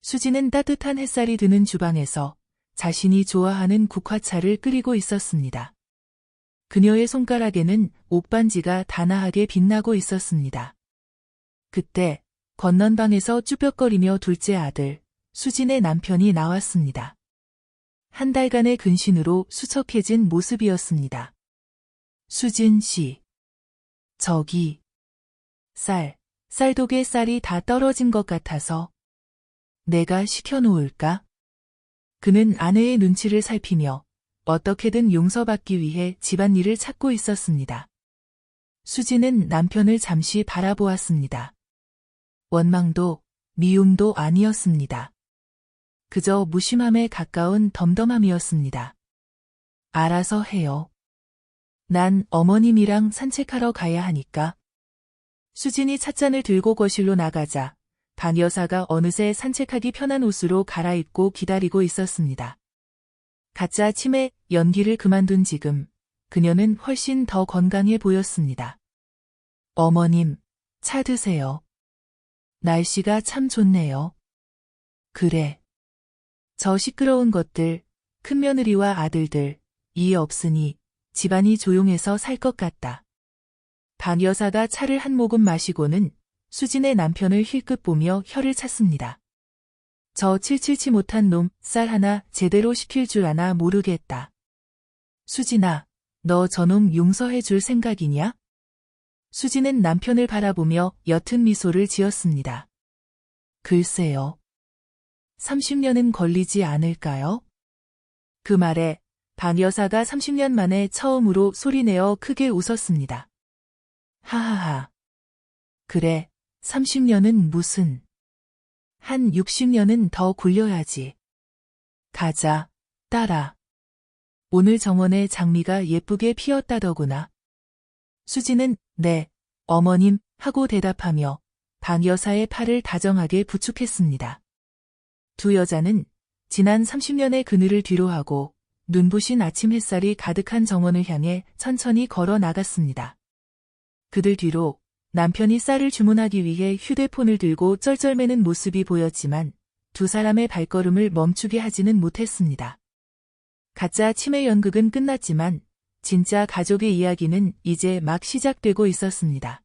수지는 따뜻한 햇살이 드는 주방에서 자신이 좋아하는 국화차를 끓이고 있었습니다. 그녀의 손가락에는 옥반지가 단아하게 빛나고 있었습니다. 그때 건넌방에서 쭈뼛거리며 둘째 아들 수진의 남편이 나왔습니다. 한 달간의 근신으로 수척해진 모습이었습니다. 수진 씨. 저기. 쌀독에 쌀이 다 떨어진 것 같아서 내가 시켜놓을까? 그는 아내의 눈치를 살피며 어떻게든 용서받기 위해 집안일을 찾고 있었습니다. 수진은 남편을 잠시 바라보았습니다. 원망도 미움도 아니었습니다. 그저 무심함에 가까운 덤덤함이었습니다. 알아서 해요. 난 어머님이랑 산책하러 가야 하니까. 수진이 찻잔을 들고 거실로 나가자 박 여사가 어느새 산책하기 편한 옷으로 갈아입고 기다리고 있었습니다. 가짜 치매 연기를 그만둔 지금 그녀는 훨씬 더 건강해 보였습니다. 어머님, 차 드세요. 날씨가 참 좋네요. 그래. 저 시끄러운 것들, 큰며느리와 아들들, 이해 없으니 집안이 조용해서 살 것 같다. 박 여사가 차를 한 모금 마시고는 수진의 남편을 힐끗 보며 혀를 찼습니다. 저 칠칠치 못한 놈, 쌀 하나 제대로 시킬 줄 아나 모르겠다. 수진아, 너 저놈 용서해 줄 생각이냐? 수진은 남편을 바라보며 옅은 미소를 지었습니다. 글쎄요. 30년은 걸리지 않을까요? 그 말에 박 여사가 30년 만에 처음으로 소리내어 크게 웃었습니다. 하하하. 그래, 30년은 무슨. 한 60년은 더 굴려야지. 가자, 딸아. 오늘 정원에 장미가 예쁘게 피었다더구나. 수진은 네, 어머님 하고 대답하며 박 여사의 팔을 다정하게 부축했습니다. 두 여자는 지난 30년의 그늘을 뒤로하고 눈부신 아침 햇살이 가득한 정원을 향해 천천히 걸어 나갔습니다. 그들 뒤로 남편이 쌀을 주문하기 위해 휴대폰을 들고 쩔쩔매는 모습이 보였지만 두 사람의 발걸음을 멈추게 하지는 못했습니다. 가짜 치매 연극은 끝났지만 진짜 가족의 이야기는 이제 막 시작되고 있었습니다.